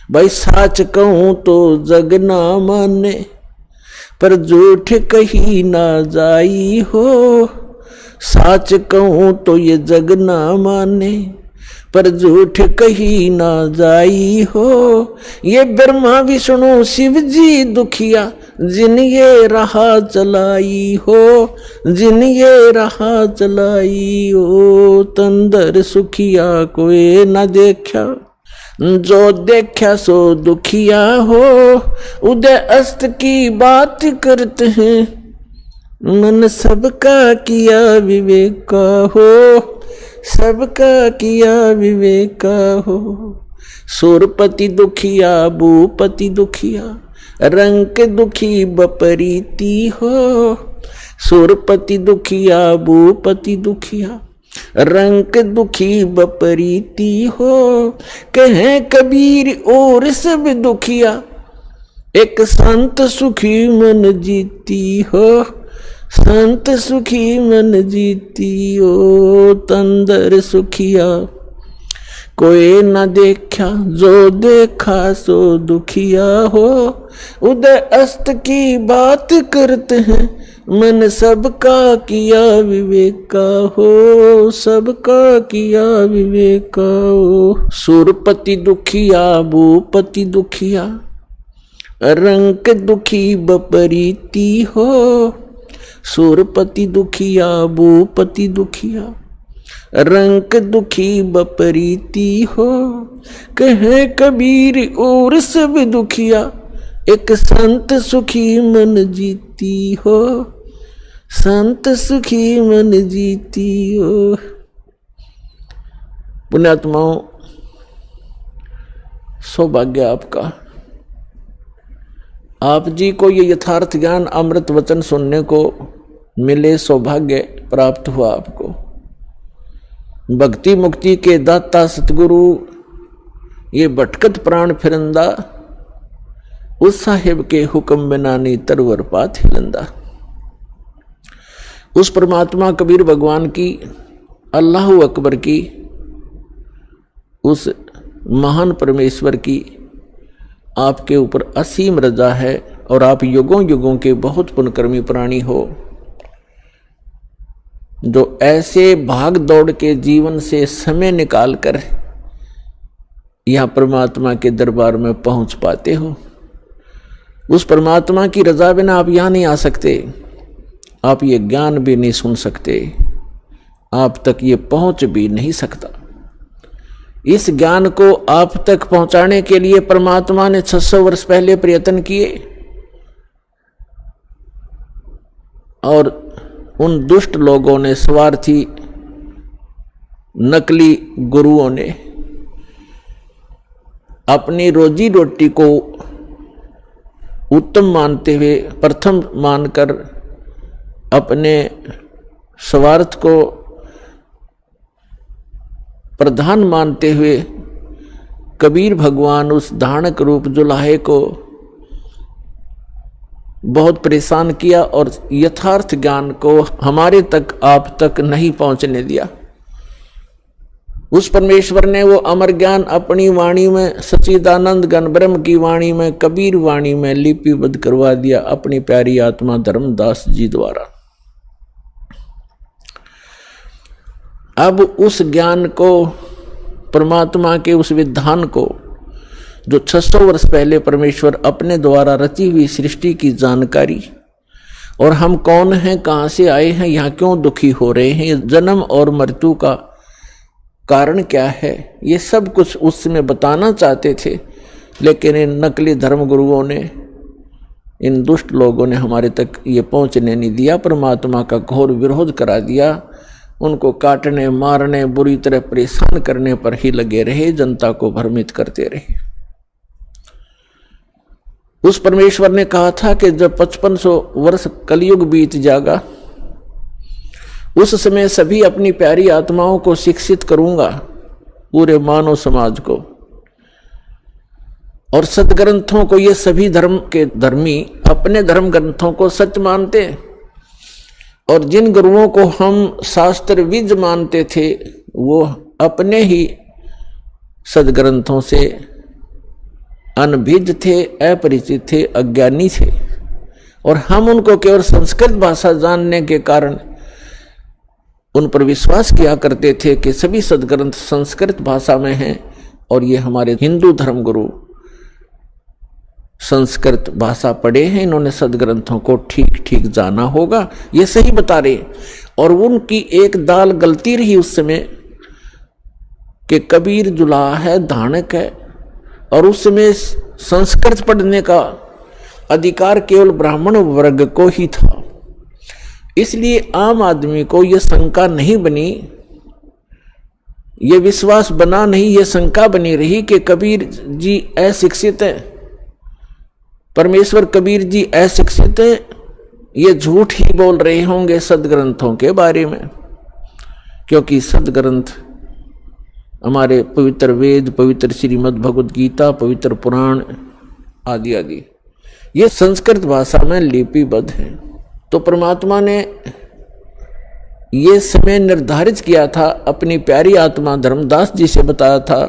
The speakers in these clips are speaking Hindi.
भाई साच कहूं तो जग ना माने, पर झूठ कही ना जाई हो। साच कहूं तो ये जग ना माने, पर झूठ कही ना जाई हो। ये ब्रह्मा विष्णु शिव जी दुखिया, जिन ये राह चलाई हो, जिन ये राह चलाई हो। तंदर सुखिया कोई न देखा, जो देखा सो दुखिया हो। उदय अस्त की बात करते हैं, मन सबका किया विवेक का हो, सबका किया विवेक का हो। सुरपति दुखिया भूपति दुखिया, रंग दुखी बपरीती हो। सुरपति दुखिया भूपति दुखिया, रंग दुखी बपरीती हो। कहे कबीर और सब दुखिया, एक संत सुखी मन जीती हो। संत सुखी मन जीती हो। तंदर सुखिया कोई न देखा, जो देखा सो दुखिया हो। उदय अस्त की बात करते हैं, मन सबका किया विवेक का हो, सबका किया विवेक का हो। सुरपति दुखिया भूपति दुखिया, रंग दुखी बपरीती हो। सुरपति दुखिया भूपति दुखिया, रंग दुखी बपरीती हो। कहे कबीर और सब दुखिया, एक संत सुखी मन जीती हो। संत सुखी मन जीती हो। पुण्यात्माओं, सौभाग्य आपका, आप जी को ये यथार्थ ज्ञान अमृत वचन सुनने को मिले, सौभाग्य प्राप्त हुआ आपको। भक्ति मुक्ति के दाता सतगुरु ये भटकत प्राण फिरंदा, उस साहिब के हुक्म बिना नी तरवर पात हिलंदा। उस परमात्मा कबीर भगवान की, अल्लाह अकबर की, उस महान परमेश्वर की आपके ऊपर असीम रजा है और आप युगों युगों के बहुत पुण्यकर्मी प्राणी हो, जो ऐसे भाग दौड़ के जीवन से समय निकालकर यहां परमात्मा के दरबार में पहुंच पाते हो। उस परमात्मा की रजा बिना आप यहां नहीं आ सकते, आप ये ज्ञान भी नहीं सुन सकते, आप तक ये पहुंच भी नहीं सकता। इस ज्ञान को आप तक पहुंचाने के लिए परमात्मा ने 600 वर्ष पहले प्रयत्न किए, और उन दुष्ट लोगों ने, स्वार्थी नकली गुरुओं ने अपनी रोजी रोटी को उत्तम मानते हुए, प्रथम मानकर अपने स्वार्थ को प्रधान मानते हुए कबीर भगवान उस धानक रूप जुलाहे को बहुत परेशान किया और यथार्थ ज्ञान को हमारे तक, आप तक नहीं पहुंचने दिया। उस परमेश्वर ने वो अमर ज्ञान अपनी वाणी में, सच्चिदानंद घन ब्रह्म की वाणी में, कबीर वाणी में लिपिबद्ध करवा दिया अपनी प्यारी आत्मा धर्मदास जी द्वारा। अब उस ज्ञान को, परमात्मा के उस विधान को, जो 600 वर्ष पहले परमेश्वर अपने द्वारा रची हुई सृष्टि की जानकारी, और हम कौन हैं, कहां से आए हैं, यहां क्यों दुखी हो रहे हैं, जन्म और मृत्यु का कारण क्या है, ये सब कुछ उस समय बताना चाहते थे, लेकिन इन नकली धर्म गुरुओं ने, इन दुष्ट लोगों ने हमारे तक ये पहुंचने नहीं दिया। परमात्मा का घोर विरोध करा दिया, उनको काटने, मारने, बुरी तरह परेशान करने पर ही लगे रहे, जनता को भ्रमित करते रहे। उस परमेश्वर ने कहा था कि जब 5500 वर्ष कलयुग बीत जाएगा, उस समय सभी अपनी प्यारी आत्माओं को शिक्षित करूंगा, पूरे मानव समाज को, और सदग्रंथों को, ये सभी धर्म के धर्मी अपने धर्म ग्रंथों को सच मानते, और जिन गुरुओं को हम शास्त्र विज मानते थे, वो अपने ही सदग्रंथों से अनभिज्ञ थे, अपरिचित थे, अज्ञानी थे, और हम उनको केवल संस्कृत भाषा जानने के कारण उन पर विश्वास किया करते थे कि सभी सदग्रंथ संस्कृत भाषा में हैं और ये हमारे हिंदू धर्मगुरु संस्कृत भाषा पढ़े हैं, इन्होंने सदग्रंथों को ठीक ठीक जाना होगा, ये सही बता रहे। और उनकी एक दाल गलती रही उस समय कि कबीर जुलाहा है, धानक है, और उस समय संस्कृत पढ़ने का अधिकार केवल ब्राह्मण वर्ग को ही था। इसलिए आम आदमी को यह शंका नहीं बनी, ये विश्वास बना नहीं, ये शंका बनी रही कि कबीर जी अशिक्षित हैं, परमेश्वर कबीर जी अशिक्षित हैं, ये झूठ ही बोल रहे होंगे सदग्रंथों के बारे में, क्योंकि सदग्रंथ हमारे पवित्र वेद, पवित्र श्रीमद् भगवद गीता, पवित्र पुराण आदि आदि ये संस्कृत भाषा में लिपिबद्ध हैं। तो परमात्मा ने ये समय निर्धारित किया था, अपनी प्यारी आत्मा धर्मदास जी से बताया था।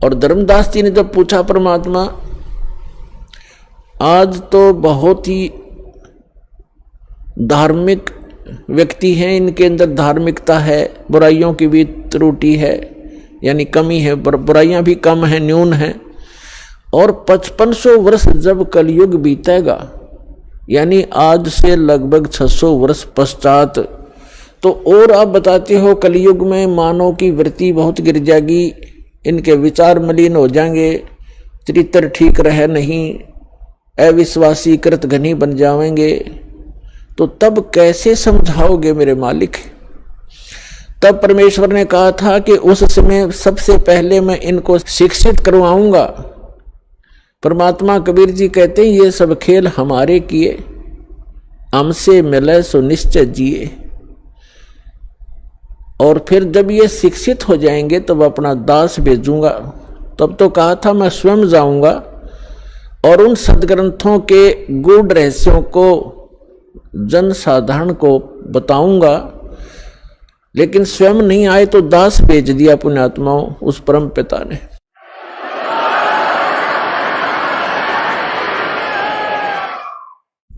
और धर्मदास जी ने जब पूछा, परमात्मा आज तो बहुत ही धार्मिक व्यक्ति हैं, इनके अंदर धार्मिकता है, बुराइयों की भी त्रुटि है, यानी कमी है, बुराइयां भी कम है, न्यून है, और 5500 वर्ष जब कलयुग बीतेगा, यानी आज से लगभग 600 वर्ष पश्चात, तो और आप बताते हो कलयुग में मानव की वृत्ति बहुत गिर जाएगी, इनके विचार मलिन हो जाएंगे, चरित्र ठीक रहे नहीं, अविश्वासी कृत घनी बन जाएंगे, तो तब कैसे समझाओगे मेरे मालिक। तब परमेश्वर ने कहा था कि उस समय सबसे पहले मैं इनको शिक्षित करवाऊंगा। परमात्मा कबीर जी कहते हैं, ये सब खेल हमारे किए, हमसे मिले सो निश्चय जिए। और फिर जब ये शिक्षित हो जाएंगे तब अपना दास भेजूंगा। तब तो कहा था मैं स्वयं जाऊंगा और उन सदग्रंथों के गूढ़ रहस्यों को जन साधारण को बताऊंगा, लेकिन स्वयं नहीं आए तो दास भेज दिया पुण्यात्माओं उस परम पिता ने।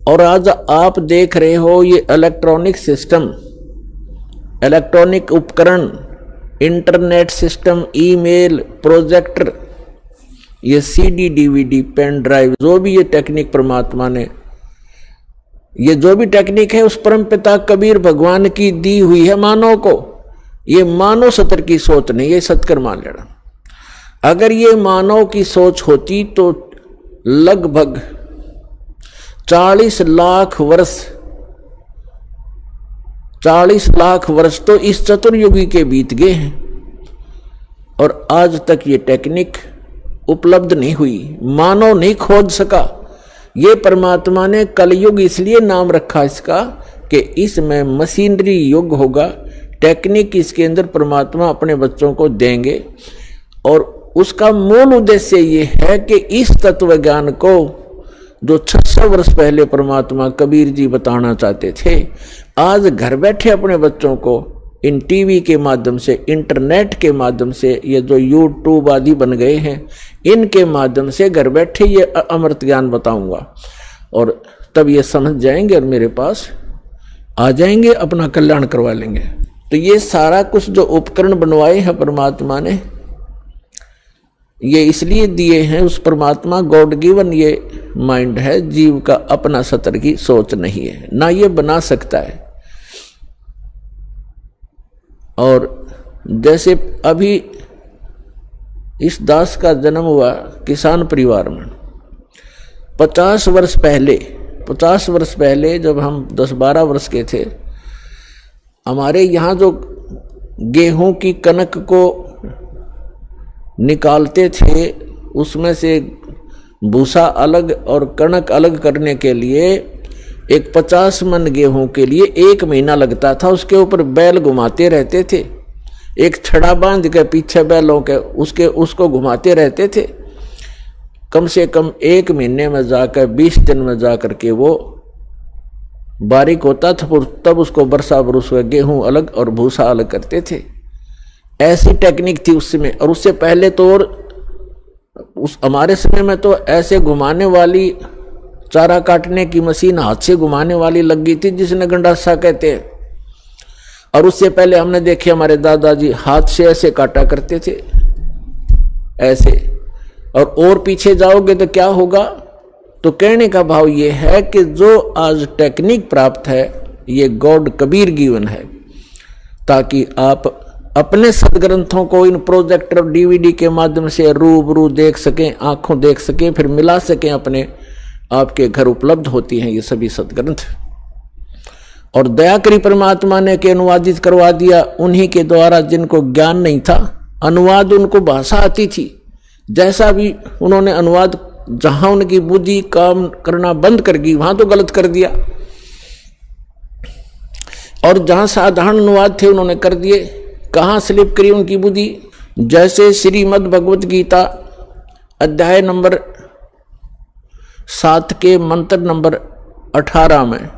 और आज आप देख रहे हो ये इलेक्ट्रॉनिक सिस्टम, इलेक्ट्रॉनिक उपकरण, इंटरनेट सिस्टम, ईमेल, प्रोजेक्टर, ये सीडी, डीवीडी, पेन ड्राइव, जो भी ये टेक्निक परमात्मा ने, ये जो भी टेक्निक है उस परम पिता कबीर भगवान की दी हुई है मानव को। ये मानव सत्र की सोच नहीं, ये सतकर मान लेना। अगर ये मानव की सोच होती तो लगभग 40 लाख वर्ष तो इस चतुर्युगी के बीत गए हैं और आज तक ये टेक्निक उपलब्ध नहीं हुई, मानव नहीं खोज सका। ये परमात्मा ने कलयुग इसलिए नाम रखा इसका कि इसमें मशीनरी युग होगा, टेक्निक इसके अंदर परमात्मा अपने बच्चों को देंगे। और उसका मूल उद्देश्य ये है कि इस तत्व ज्ञान को जो 600 वर्ष पहले परमात्मा कबीर जी बताना चाहते थे, आज घर बैठे अपने बच्चों को इन टीवी के माध्यम से, इंटरनेट के माध्यम से, ये जो यूट्यूब आदि बन गए हैं, इनके माध्यम से घर बैठे ये अमृत ज्ञान बताऊंगा और तब ये समझ जाएंगे और मेरे पास आ जाएंगे, अपना कल्याण करवा लेंगे। तो ये सारा कुछ जो उपकरण बनवाए हैं परमात्मा ने, ये इसलिए दिए हैं, उस परमात्मा गॉड गिवन ये माइंड है, जीव का अपना सतर की सोच नहीं है, ना ये बना सकता है। और जैसे अभी इस दास का जन्म हुआ किसान परिवार में, 50 वर्ष पहले जब हम 10-12 वर्ष के थे, हमारे यहाँ जो गेहूं की कनक को निकालते थे उसमें से भूसा अलग और कणक अलग करने के लिए एक 50 मन गेहूं के लिए 1 महीना लगता था। उसके ऊपर बैल घुमाते रहते थे, एक छड़ा बांध के पीछे बैलों के उसको घुमाते रहते थे। कम से कम 1 महीने में जाकर 20 दिन में जाकर के वो बारीक होता था, तब उसको बरसा बरस गेहूं अलग और भूसा अलग करते थे। ऐसी टेक्निक थी उस समय। और उससे पहले तो और उस हमारे समय में तो ऐसे घुमाने वाली चारा काटने की मशीन हाथ से घुमाने वाली लग गई थी, जिसने गंडासा कहते हैं। और उससे पहले हमने देखे हमारे दादाजी हाथ से ऐसे काटा करते थे, ऐसे। और पीछे जाओगे तो क्या होगा? तो कहने का भाव ये है कि जो आज टेक्निक प्राप्त है ये गॉड कबीर गिवन है, ताकि आप अपने सदग्रंथों को इन प्रोजेक्टर और डीवीडी के माध्यम से रूबरू देख सकें, आंखों देख सकें, फिर मिला सकें अपने। आपके घर उपलब्ध होती हैं ये सभी सदग्रंथ। और दया करी परमात्मा ने के अनुवादित करवा दिया उन्हीं के द्वारा जिनको ज्ञान नहीं था। अनुवाद उनको भाषा आती थी, जैसा भी उन्होंने अनुवाद, जहां उनकी बुद्धि काम करना बंद कर गई वहां तो गलत कर दिया, और जहां साधारण अनुवाद थे उन्होंने कर दिए। कहां स्लिप करी उनकी बुद्धि? जैसे श्रीमद् भगवत गीता अध्याय नंबर 7 के मंत्र नंबर 18 में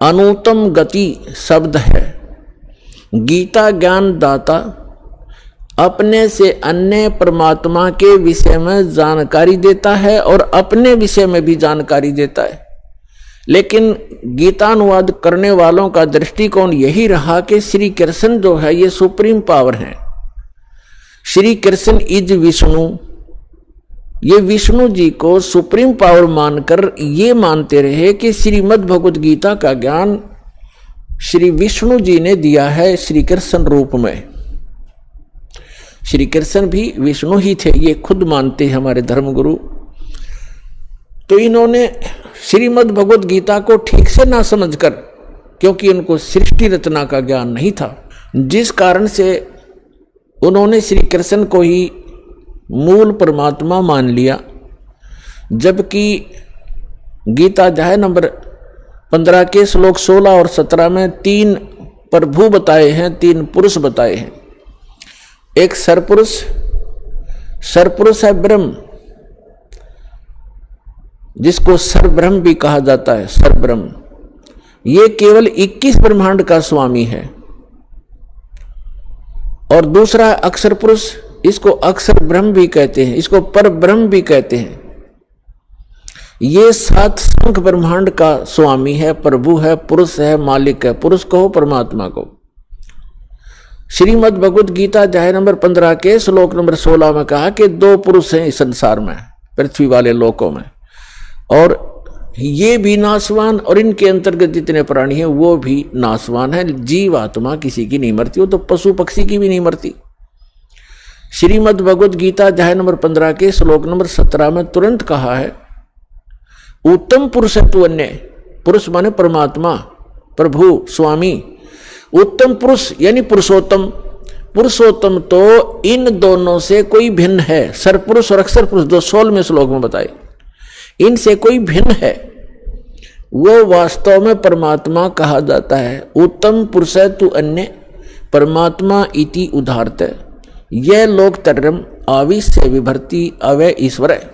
अनुत्तम गति शब्द है। गीता ज्ञान दाता अपने से अन्य परमात्मा के विषय में जानकारी देता है और अपने विषय में भी जानकारी देता है। लेकिन गीतानुवाद करने वालों का दृष्टिकोण यही रहा कि श्री कृष्ण जो है ये सुप्रीम पावर है, श्री कृष्ण इज विष्णु। ये विष्णु जी को सुप्रीम पावर मानकर ये मानते रहे कि श्रीमद् भगवत गीता का ज्ञान श्री विष्णु जी ने दिया है श्री कृष्ण रूप में। श्री कृष्ण भी विष्णु ही थे, ये खुद मानते हैं हमारे धर्मगुरु। तो इन्होंने श्रीमद् भगवत गीता को ठीक से ना समझकर, क्योंकि उनको सृष्टि रचना का ज्ञान नहीं था, जिस कारण से उन्होंने श्री कृष्ण को ही मूल परमात्मा मान लिया। जबकि गीता अध्याय नंबर 15 के श्लोक 16 और 17 में 3 प्रभु बताए हैं, 3 पुरुष बताए हैं। एक सरपुरुष है ब्रह्म, जिसको सरब्रह्म भी कहा जाता है। सरब्रह्म ये केवल 21 ब्रह्मांड का स्वामी है। और दूसरा है अक्षर पुरुष, इसको अक्षर ब्रह्म भी कहते हैं, इसको पर ब्रह्म भी कहते हैं। ये 7 संख ब्रह्मांड का स्वामी है, प्रभु है, पुरुष है, मालिक है। पुरुष कहो परमात्मा को। श्रीमद् भगवत गीता अध्याय नंबर 15 के श्लोक नंबर 16 में कहा कि 2 पुरुष हैं इस संसार में, पृथ्वी वाले लोकों में, और ये भी नाशवान और इनके अंतर्गत जितने प्राणी हैं वो भी नाशवान है। जीव आत्मा किसी की नहीं मरती, वो तो पशु पक्षी की भी नहीं मरती। श्रीमद् भगवत गीता अध्याय नंबर 15 के श्लोक नंबर 17 में तुरंत कहा है उत्तम पुरुष है तू अन्य। पुरुष माने परमात्मा, प्रभु, स्वामी। उत्तम पुरुष यानी पुरुषोत्तम। पुरुषोत्तम तो इन दोनों से कोई भिन्न है। सरपुरुष और अक्षर पुरुष जो 16वें श्लोक में बताए, इनसे कोई भिन्न है, वो वास्तव में परमात्मा कहा जाता है। उत्तम पुरुष है तू अन्य परमात्मा इति उदाहरत। यह लोक तरम आविश्य विभर्ति अवय ईश्वर है।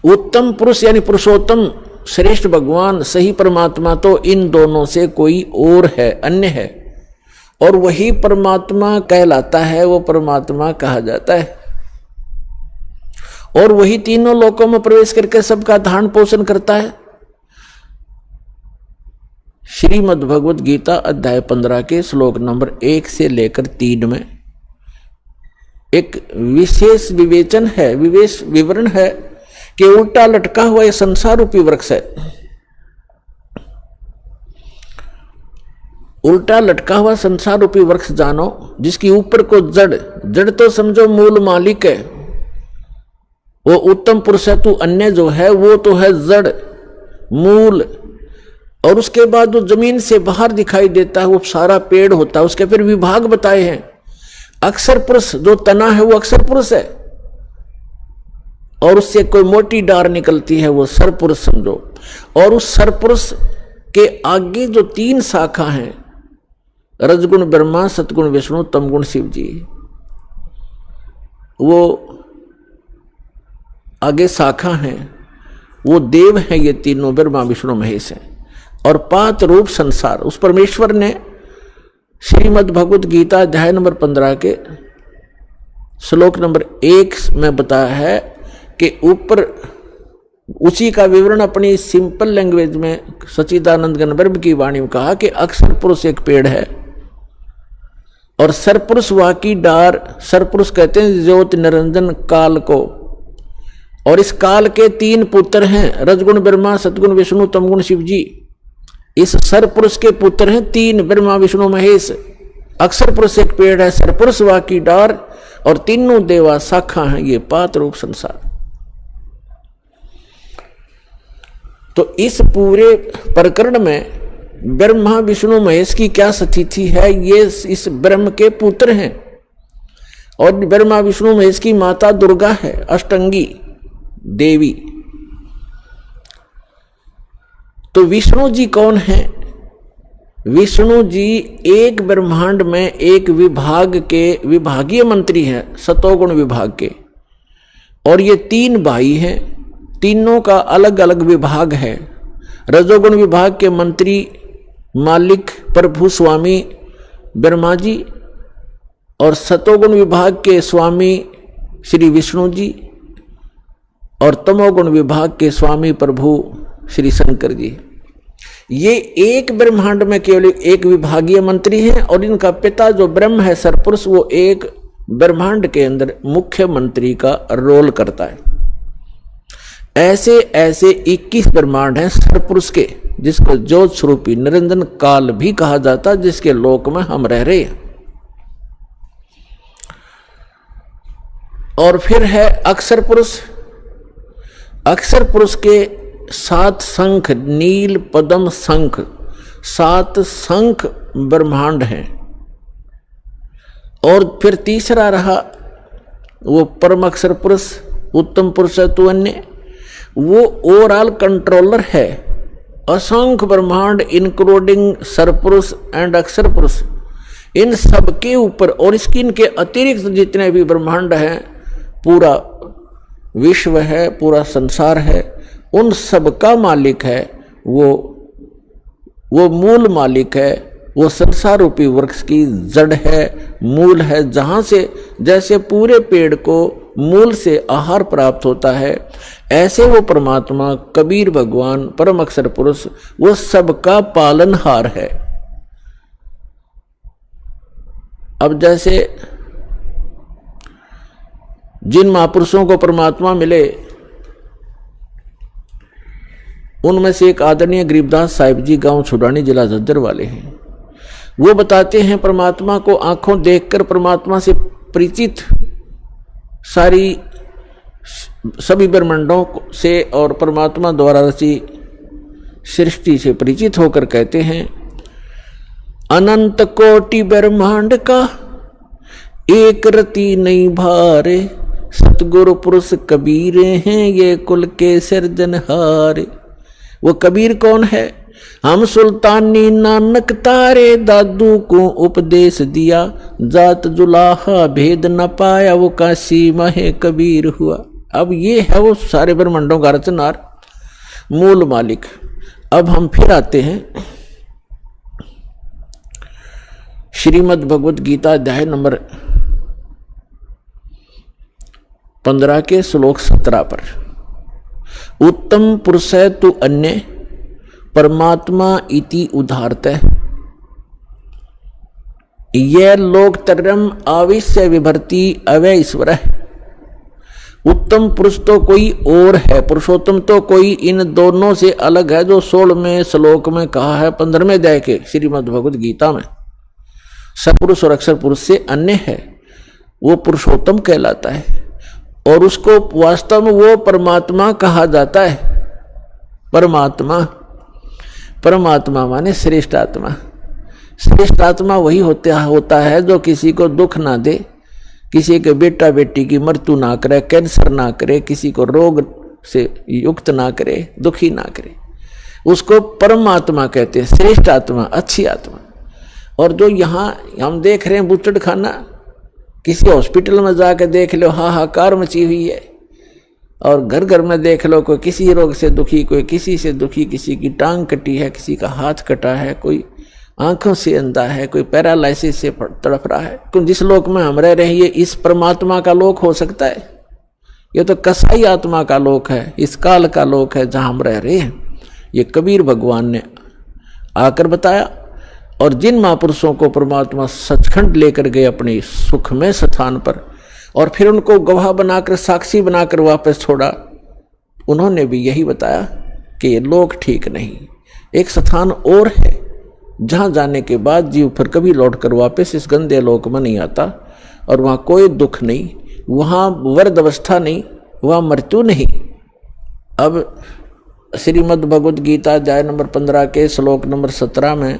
उत्तम पुरुष यानी पुरुषोत्तम, श्रेष्ठ भगवान, सही परमात्मा तो इन दोनों से कोई और है, अन्य है, और वही परमात्मा कहलाता है, वो परमात्मा कहा जाता है। और वही तीनों लोकों में प्रवेश करके सबका धारण पोषण करता है। श्रीमद् भगवत गीता अध्याय 15 के श्लोक नंबर 1 से लेकर 3 में एक विशेष विवेचन है, विवेश विवरण है कि उल्टा लटका हुआ यह संसार रूपी वृक्ष है। उल्टा लटका हुआ संसार रूपी वृक्ष जानो, जिसकी ऊपर को जड़ तो समझो मूल मालिक है, वो उत्तम पुरुष है तू अन्य जो है वो तो है जड़, मूल, और उसके बाद वो जमीन से बाहर दिखाई देता है, वो सारा पेड़ होता है। उसके फिर विभाग बताए हैं। अक्षर पुरुष जो तना है वो अक्षर पुरुष है, और उससे कोई मोटी डार निकलती है वो सरपुरुष समझो। और उस सरपुरुष के आगे जो 3 शाखा हैं, रजगुण ब्रह्मा, सतगुण विष्णु, तमगुण शिव जी, वो आगे शाखा हैं, वो देव हैं। ये तीनों ब्रह्मा विष्णु महेश हैं। और 5 रूप संसार, उस परमेश्वर ने श्रीमद् भगवत गीता अध्याय नंबर 15 के श्लोक नंबर 1 में बताया है कि ऊपर उसी का विवरण अपनी सिंपल लैंग्वेज में सच्चिदानंद घन ब्रह्म की वाणी में कहा कि अक्षर पुरुष एक पेड़ है और सरपुरुष वाकी डार। सरपुरुष कहते हैं ज्योति निरंजन काल को, और इस काल के 3 पुत्र हैं, रजगुण ब्रह्मा, सतगुण विष्णु, तमगुण शिव जी। इस सरपुरुष के पुत्र हैं 3, ब्रह्मा विष्णु महेश। अक्षर पुरुष एक पेड़ है, सरपुरुष वाकी डार, और तीनों देवा शाखा हैं ये पात रूप संसार। तो इस पूरे प्रकरण में ब्रह्मा विष्णु महेश की क्या स्थिति है, ये इस ब्रह्म के पुत्र हैं, और ब्रह्मा विष्णु महेश की माता दुर्गा है, अष्टंगी देवी। तो विष्णु जी कौन है? विष्णु जी एक ब्रह्मांड में एक विभाग के विभागीय मंत्री हैं, सतोगुण विभाग के, और ये 3 भाई हैं, तीनों का अलग अलग विभाग है। रजोगुण विभाग के मंत्री मालिक प्रभु स्वामी ब्रह्मा जी, और सतोगुण विभाग के स्वामी श्री विष्णु जी, और तमोगुण विभाग के स्वामी प्रभु श्री शंकर जी। ये एक ब्रह्मांड में केवल एक विभागीय मंत्री हैं, और इनका पिता जो ब्रह्म है सरपुरुष, वो एक ब्रह्मांड के अंदर मुख्य मंत्री का रोल करता है। ऐसे ऐसे 21 ब्रह्मांड हैं सरपुरुष के, जिसको ज्योत स्वरूपी निरंजन काल भी कहा जाता है, जिसके लोक में हम रह रहे हैं। और फिर है अक्षर पुरुष। अक्षर पुरुष के 7 शंख, नील पद्म शंख, 7 शंख ब्रह्मांड हैं। और फिर तीसरा रहा वो परम अक्षर पुरुष, उत्तम पुरुष तु अन्य, वो ओवरऑल कंट्रोलर है। असंख्य ब्रह्मांड इंक्लूडिंग सरपुरुष एंड अक्षर पुरुष, इन सब के ऊपर और इसकी इनके अतिरिक्त जितने भी ब्रह्मांड हैं, पूरा विश्व है, पूरा संसार है, उन सब का मालिक है वो मूल मालिक है, वो संसार रूपी वृक्ष की जड़ है, मूल है, जहां से जैसे पूरे पेड़ को मूल से आहार प्राप्त होता है, ऐसे वो परमात्मा कबीर भगवान परम अक्षर पुरुष वो सबका पालनहार है। अब जैसे जिन महापुरुषों को परमात्मा मिले, उनमें से एक आदरणीय गरीबदास साहिब जी, गांव छुड़ानी, जिला झज्जर वाले हैं। वो बताते हैं परमात्मा को आंखों देखकर परमात्मा से परिचित सारी सभी ब्रह्मांडों से और परमात्मा द्वारा रची सृष्टि से परिचित होकर कहते हैं, अनंत कोटि ब्रह्मांड का एक रति नहीं भारे, सतगुरु पुरुष कबीर हैं ये कुल के सिरजनहारे। वो कबीर कौन है? हम सुल्तानी नानक तारे, दादू को उपदेश दिया, जात जुलाहा भेद न पाया, वो काशी महे कबीर हुआ। अब ये है वो सारे ब्रह्मांडों का रचनार, मूल मालिक। अब हम फिर आते हैं श्रीमद् भगवत गीता अध्याय नंबर 15 के श्लोक 17 पर। उत्तम पुरुष तु अन्य परमात्मा इति उदाहरतः, यह लोकतरम आविश्य विभर्ति अवय ईश्वर है। उत्तम पुरुष तो कोई और है, पुरुषोत्तम तो कोई इन दोनों से अलग है, जो 16वें श्लोक में कहा है 15वें अध्याय के श्रीमद् भगवत गीता में। सपुरुष और अक्षर पुरुष से अन्य है, वो पुरुषोत्तम कहलाता है, और उसको वास्तव में वो परमात्मा कहा जाता है। परमात्मा माने श्रेष्ठ आत्मा। श्रेष्ठ आत्मा वही होता है जो किसी को दुख ना दे, किसी के बेटा बेटी की मृत्यु ना करे, कैंसर ना करे, किसी को रोग से युक्त ना करे, दुखी ना करे, उसको परमात्मा कहते हैं, श्रेष्ठ आत्मा, अच्छी आत्मा। और जो यहाँ हम देख रहे हैं बुचड़ खाना, किसी हॉस्पिटल में जाकर देख लो, हाहाकार मची हुई है, और घर घर में देख लो, कोई किसी रोग से दुखी, कोई किसी से दुखी, किसी की टांग कटी है, किसी का हाथ कटा है, कोई आंखों से अंधा है, कोई पैरालाइसिस से तड़प रहा है। क्यों? जिस लोक में हम रह रहे हैं ये इस परमात्मा का लोक हो सकता है? ये तो कसाई आत्मा का लोक है, इस काल का लोक है जहां हम रह रहे हैं। ये कबीर भगवान ने आकर बताया। और जिन महापुरुषों को परमात्मा सचखंड लेकर गए अपने सुख में स्थान पर, और फिर उनको गवाह बनाकर, साक्षी बनाकर वापस छोड़ा, उन्होंने भी यही बताया कि ये लोक ठीक नहीं। एक स्थान और है जहां जाने के बाद जीव फिर कभी लौटकर वापस इस गंदे लोक में नहीं आता, और वहां कोई दुख नहीं, वहां वर्द अवस्था नहीं, वहां मृत्यु नहीं। अब श्रीमद् भगवद गीता अध्याय नंबर 15 के श्लोक नंबर 17 में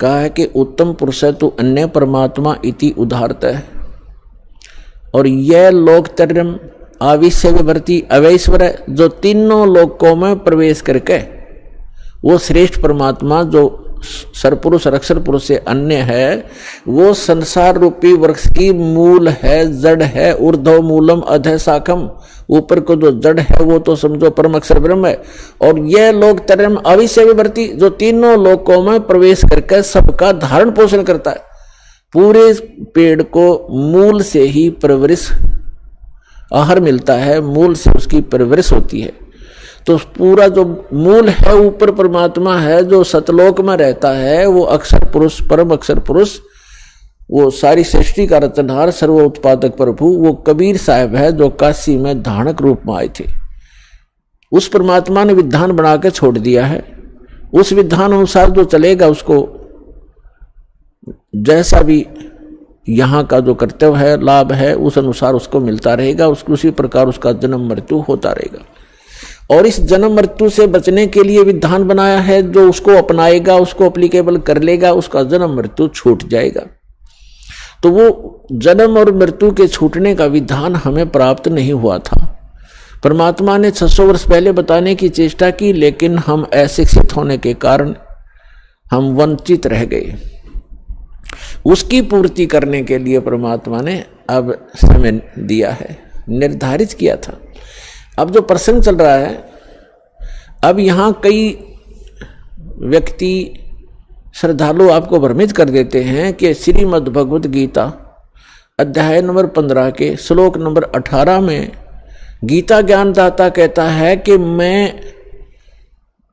कहा है कि उत्तम पुरुष है तो अन्य परमात्मा इति उदाहरत है। और यह लोकतरम आविश्य विभर्ति अवैश्वर है, जो तीनों लोकों में प्रवेश करके वो श्रेष्ठ परमात्मा जो सरपुरुष और अक्षर पुरुष से अन्य है, वो संसार रूपी वृक्ष की मूल है, जड़ है, ऊर्ध्व मूलम अधः शाखम, ऊपर को जो जड़ है वो तो समझो परम अक्षर ब्रह्म है। और यह लोक तरम अविश्य विभर्ति, जो तीनों लोकों में प्रवेश करके सबका धारण पोषण करता है। पूरे पेड़ को मूल से ही परवरिश आहार मिलता है, मूल से उसकी परवरिश होती है। तो पूरा जो मूल है ऊपर परमात्मा है, जो सतलोक में रहता है, वो अक्षर पुरुष, परम अक्षर पुरुष, वो सारी सृष्टि का रचनहार, सर्व उत्पादक प्रभु, वो कबीर साहब है जो काशी में धानक रूप में आए थे। उस परमात्मा ने विधान बना के छोड़ दिया है। उस विधान अनुसार जो चलेगा उसको जैसा भी यहाँ का जो कर्तव्य है, लाभ है, उस अनुसार उसको मिलता रहेगा, उसको उसी प्रकार उसका जन्म मृत्यु होता रहेगा। और इस जन्म मृत्यु से बचने के लिए विधान बनाया है, जो उसको अपनाएगा, उसको एप्लीकेबल कर लेगा, उसका जन्म मृत्यु छूट जाएगा। तो वो जन्म और मृत्यु के छूटने का विधान हमें प्राप्त नहीं हुआ था। परमात्मा ने 600 वर्ष पहले बताने की चेष्टा की, लेकिन हम अशिक्षित होने के कारण हम वंचित रह गए। उसकी पूर्ति करने के लिए परमात्मा ने अब समय दिया है, निर्धारित किया था। अब जो प्रसंग चल रहा है, अब यहाँ कई व्यक्ति श्रद्धालु आपको भ्रमित कर देते हैं कि श्रीमद् भगवद गीता अध्याय नंबर 15 के श्लोक नंबर 18 में गीता ज्ञानदाता कहता है कि मैं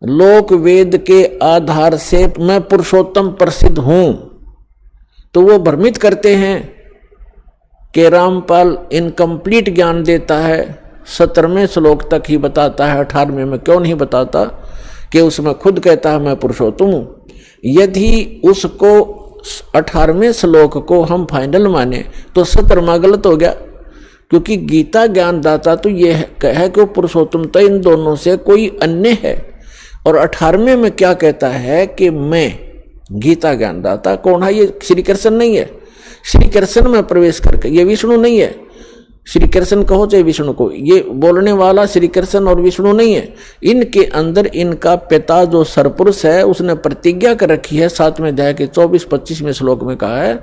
लोक वेद के आधार से मैं पुरुषोत्तम प्रसिद्ध हूं। तो वो भ्रमित करते हैं कि रामपाल इनकम्प्लीट ज्ञान देता है, 17वें श्लोक तक ही बताता है, 18वें में क्यों नहीं बताता कि उसमें खुद कहता है मैं पुरुषोत्तम हूं। यदि उसको 18वें श्लोक को हम फाइनल माने तो 17वां गलत हो गया, क्योंकि गीता ज्ञानदाता तो यह कहे कि वो पुरुषोत्तम तो इन दोनों से कोई अन्य है। और 18वें में क्या कहता है कि मैं गीता ज्ञानदाता कौन है? ये श्री कृष्ण नहीं है। श्री कृष्ण में प्रवेश करके, ये विष्णु नहीं है। श्री कृष्ण कहो चाहे विष्णु को, ये बोलने वाला श्री कृष्ण और विष्णु नहीं है। इनके अंदर इनका पिता जो सरपुरुष है उसने प्रतिज्ञा कर रखी है। 7वें अध्याय के 24-25वें श्लोक में कहा है,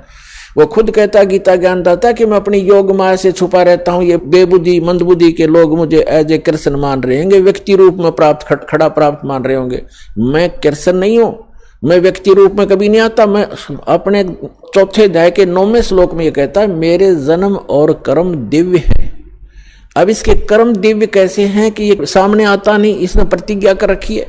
वो खुद कहता है गीता ज्ञानदाता कि मैं अपनी योग माया से छुपा रहता हूं। ये बेबुद्धि मंदबुद्धि के लोग मुझे एज ए कृष्ण मान रहे होंगे, व्यक्ति रूप में प्राप्त खड़ा प्राप्त मान रहे होंगे। मैं कृष्ण नहीं हूं, मैं व्यक्ति रूप में कभी नहीं आता। मैं अपने 4थे अध्याय के 9वें श्लोक में ये कहता है मेरे जन्म और कर्म दिव्य है। अब इसके कर्म दिव्य कैसे हैं कि ये सामने आता नहीं, इसने प्रतिज्ञा कर रखी है।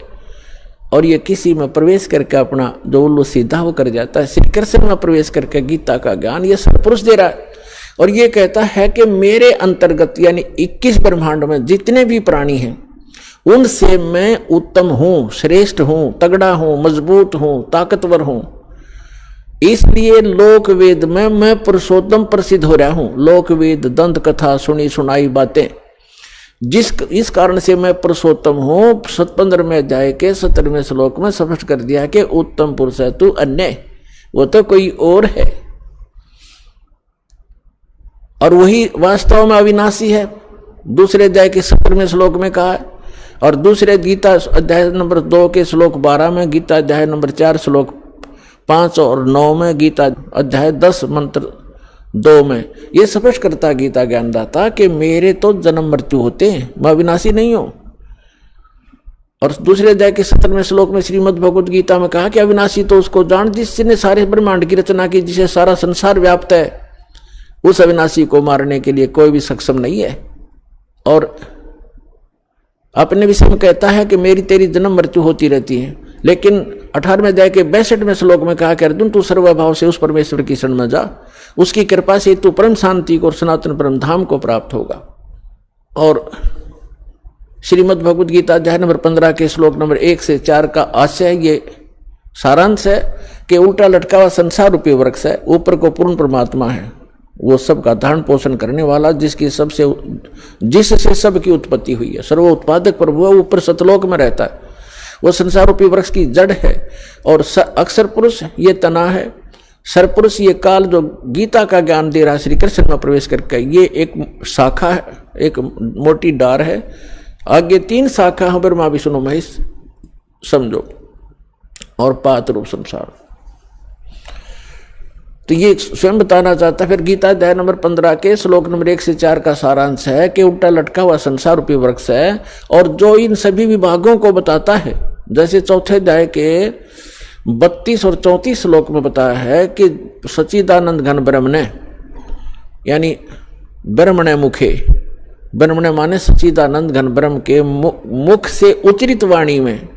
और ये किसी में प्रवेश करके अपना जो उल्लू सीधा वो कर जाता है। श्री कृष्ण में प्रवेश करके गीता का ज्ञान ये सत्पुरुष दे रहा है। और ये कहता है कि मेरे अंतर्गत यानी 21 ब्रह्मांड में जितने भी प्राणी हैं उनसे मैं उत्तम हूं, श्रेष्ठ हूं, तगड़ा हूं, मजबूत हूं, ताकतवर हूं। इसलिए लोक वेद में मैं पुरुषोत्तम प्रसिद्ध हो रहा हूं। लोक वेद दंत कथा सुनी सुनाई बातें, इस कारण से मैं पुरुषोत्तम हूं। 15वें अध्याय के 17वें श्लोक में स्पष्ट कर दिया कि उत्तम पुरुष है तू अन्य, वो तो कोई और है। और वही वास्तव में अविनाशी है। दूसरे अध्याय के 17वें श्लोक में कहा है। और दूसरे गीता अध्याय नंबर 2 के श्लोक 12 में, गीता अध्याय नंबर 4 श्लोक 5 और 9 में, गीता अध्याय 10 मंत्र 2 में ये स्पष्ट करता है गीता ज्ञानदाता कि मेरे तो जन्म मृत्यु होते हैं, मैं अविनाशी नहीं हूं। और दूसरे अध्याय के 17वें श्लोक में श्रीमद् भगवद गीता में कहा कि अविनाशी तो उसको जान जिसने सारे ब्रह्मांड की रचना की, जिसे सारा संसार व्याप्त है। उस अविनाशी को मारने के लिए कोई भी सक्षम नहीं है। और अपने विषय में कहता है कि मेरी तेरी जन्म मृत्यु होती रहती है। लेकिन 18वें अध्याय के 62वें श्लोक में कहा कि अर्जुन तू सर्वभाव से उस परमेश्वर की शरण में जा, उसकी कृपा से तू परम शांति को और सनातन परम धाम को प्राप्त होगा। और श्रीमद् भगवद गीता अध्याय नंबर 15 के श्लोक नंबर 1 से 4 का आशय ये सारांश है कि उल्टा लटका हुआ संसार रूपी वृक्ष है, ऊपर को पूर्ण परमात्मा है, वो सबका धारण पोषण करने वाला, जिससे सबकी उत्पत्ति हुई है, सर्व उत्पादक प्रभु है, ऊपर सतलोक में रहता है। वो संसार रूपी वृक्ष की जड़ है। और अक्षर पुरुष ये तना है, सरपुरुष ये काल जो गीता का ज्ञान दे रहा है श्री कृष्ण में प्रवेश करके, ये एक शाखा है, एक मोटी डार है। आगे 3 शाखा है, ब्रह्मा विष्णु महेश समझो, और पात रूप संसार। तो ये स्वयं बताना चाहता है। फिर गीता अध्याय नंबर 15 के श्लोक नंबर 1 से 4 का सारांश है कि उल्टा लटका हुआ संसार रूपी वृक्ष है, और जो इन सभी विभागों को बताता है, जैसे चौथे अध्याय के 32 और 34 श्लोक में बताया है कि सच्चिदानंद घन ब्रह्मणे, यानी ब्रह्मणे मुखे, ब्रह्मणे माने सच्चिदानंद घन ब्रह्म के मुख से उच्चरित वाणी में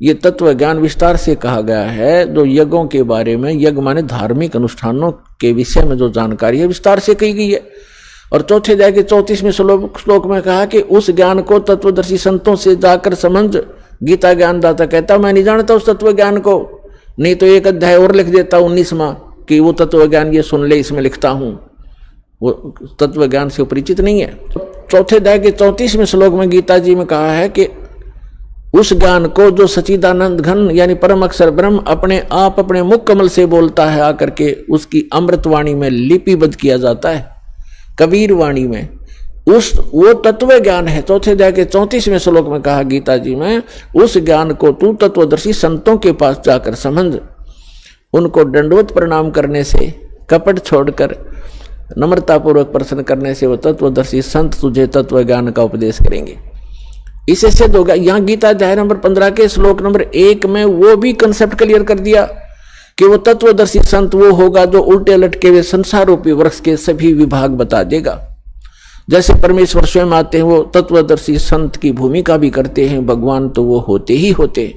ये तत्व ज्ञान विस्तार से कहा गया है। जो यज्ञों के बारे में, यज्ञ माने धार्मिक अनुष्ठानों के विषय में जो जानकारी है विस्तार से कही गई है। और चौथे अध्याय के 34वें श्लोक में कहा कि उस ज्ञान को तत्वदर्शी संतों से जाकर समझ। गीता ज्ञानदाता कहता मैं नहीं जानता उस तत्व ज्ञान को, नहीं तो एक अध्याय और लिख देता 19वां कि वो तत्व ज्ञान ये सुन ले, इसमें लिखता हूं। वो तत्व ज्ञान से परिचित नहीं है। चौथे अध्याय के 34वें श्लोक में गीता जी में कहा है कि उस ज्ञान को जो सच्चिदानंद घन यानी परम अक्षर ब्रह्म अपने आप अपने मुख कमल से बोलता है, आकर के उसकी अमृतवाणी में लिपिबद्ध किया जाता है, कबीर वाणी में, वो तत्व ज्ञान है। चौथे अध्याय के 34वें श्लोक में कहा गीता जी में, उस ज्ञान को तू तत्वदर्शी संतों के पास जाकर समझ। उनको दंडवत प्रणाम करने से, कपट छोड़कर नम्रतापूर्वक प्रश्न करने से वो तत्वदर्शी संत तुझे तत्व ज्ञान का उपदेश करेंगे। इससे सिद्ध होगा। यहां गीता अध्याय नंबर 15 के श्लोक नंबर 1 में वो भी कंसेप्ट क्लियर कर दिया कि वो तत्वदर्शी संत वो होगा जो उल्टे लटके हुए संसार रूपी वृक्ष के सभी विभाग बता देगा। जैसे परमेश्वर स्वयं आते हैं, वो तत्वदर्शी संत की भूमिका भी करते हैं। भगवान तो वो होते ही होते।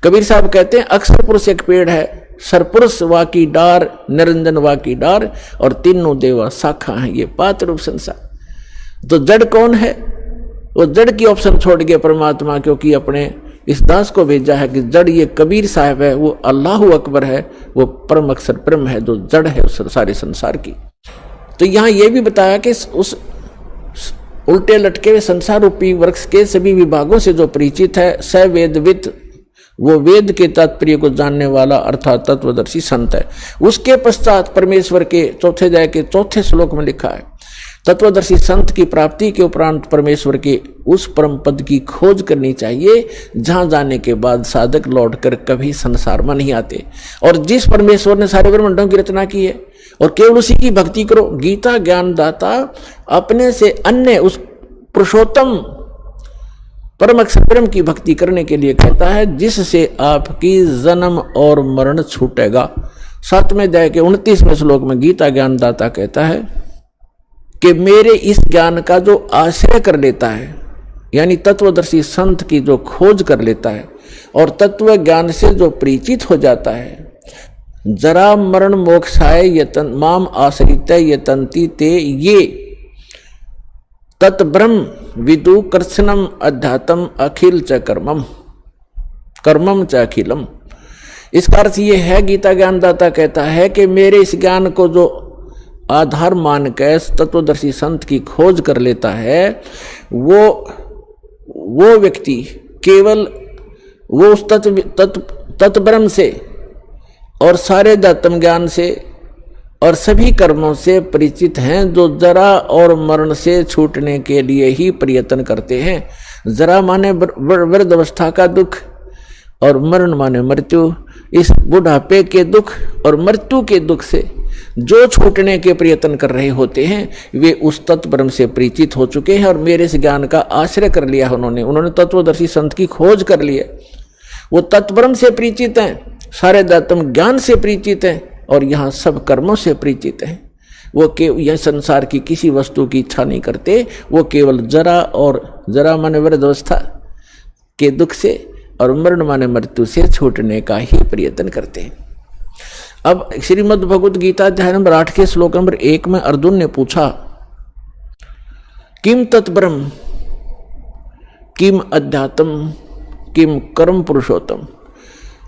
कबीर साहब कहते हैं अक्षर पुरुष एक पेड़ है, सरपुरुष वा की डार, निरंजन वा की डार, और तीनों देवा शाखा है, ये पात रूप संसार। तो जड़ कौन है? वो जड़ की ऑप्शन छोड़ गया परमात्मा, क्योंकि अपने इस दास को भेजा है कि जड़ ये कबीर साहब है, वो अल्लाह अकबर है, वो परम अक्षर ब्रह्म है जो जड़ है उस सारे संसार की। तो यहां ये भी बताया कि उस उल्टे लटके हुए संसार रूपी वृक्ष के सभी विभागों से जो परिचित है, स वेदविद, वो वेद के तात्पर्य को जानने वाला अर्थात तत्वदर्शी संत है। उसके पश्चात परमेश्वर के चौथे अध्याय के 4 श्लोक में लिखा है, तत्वदर्शी संत की प्राप्ति के उपरांत परमेश्वर के उस परम पद की खोज करनी चाहिए जहां जाने के बाद साधक लौटकर कभी संसार में नहीं आते। और जिस परमेश्वर ने सारे ब्रह्मांडों की रचना की है, और केवल उसी की भक्ति करो। गीता ज्ञानदाता अपने से अन्य उस पुरुषोत्तम परम अक्षर ब्रह्म की भक्ति करने के लिए कहता है, जिससे आपकी जन्म और मरण छूटेगा। 7वें अध्याय के 29वें श्लोक में गीता ज्ञानदाता कहता है कि मेरे इस ज्ञान का जो आश्रय कर लेता है, यानी तत्वदर्शी संत की जो खोज कर लेता है और तत्व ज्ञान से जो परिचित हो जाता है, जरा मरण मोक्षाय यतन माम आश्रित यतंती ते ये तत्ब्रह्म विदु कृष्णम अध्यात्म अखिल च कर्मम कर्मम च अखिलम। इसका अर्थ ये है, गीता ज्ञानदाता कहता है कि मेरे इस ज्ञान को जो आधार मान के तत्वदर्शी संत की खोज कर लेता है, वो व्यक्ति केवल वो उस तत्ब्रह्म से और सारे आत्म ज्ञान से और सभी कर्मों से परिचित हैं, जो जरा और मरण से छूटने के लिए ही प्रयत्न करते हैं। जरा माने वृद्ध अवस्था का दुख और मरण माने मृत्यु। इस बुढ़ापे के दुख और मृत्यु के दुख से जो छूटने के प्रयत्न कर रहे होते हैं वे उस तत्ब्रह्म से परिचित हो चुके हैं और मेरे इस ज्ञान का आश्रय कर लिया उन्होंने तत्वदर्शी संत की खोज कर ली है। वो तत्ब्रह्म से परिचित हैं, सारे दातम ज्ञान से परिचित हैं और यहाँ सब कर्मों से परिचित हैं। वो यह संसार की किसी वस्तु की इच्छा नहीं करते, वो केवल जरा माने वृद्धावस्था के दुख से और मरण माने मृत्यु से छूटने का ही प्रयत्न करते हैं। अब श्रीमद् भगवद गीता अध्याय नंबर 8 के श्लोक नंबर 1 में अर्जुन ने पूछा, किम तत्ब्रह्म किम अध्यात्म किम कर्म पुरुषोत्तम।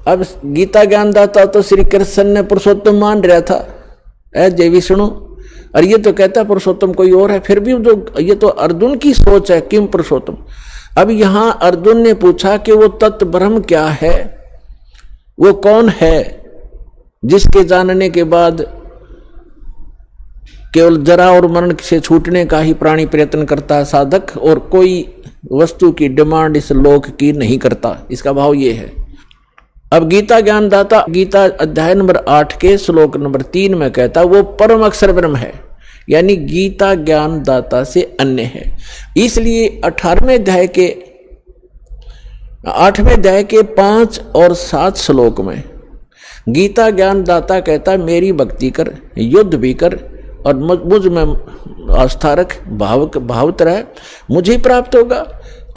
अब गीता ज्ञानदाता तो श्री कृष्ण ने पुरुषोत्तम मान रहा था, जय विष्णु, और ये तो कहता पुरुषोत्तम कोई और है। फिर भी जो ये तो अर्जुन की सोच है, किम पुरुषोत्तम। अब यहां अर्जुन ने पूछा कि वो तत्ब्रह्म क्या है, वो कौन है जिसके जानने के बाद केवल जरा और मरण से छूटने का ही प्राणी प्रयत्न करता है साधक, और कोई वस्तु की डिमांड इस लोक की नहीं करता। इसका भाव ये है। अब गीता ज्ञानदाता गीता अध्याय नंबर 8 के श्लोक नंबर 3 में कहता वो परम अक्षर ब्रह्म है, यानी गीता ज्ञानदाता से अन्य है। इसलिए 8वें अध्याय के 5 और 7 श्लोक में गीता ज्ञानदाता कहता मेरी भक्ति कर, युद्ध भी कर और मुझ में आस्था रख, भावत रह, मुझे प्राप्त होगा।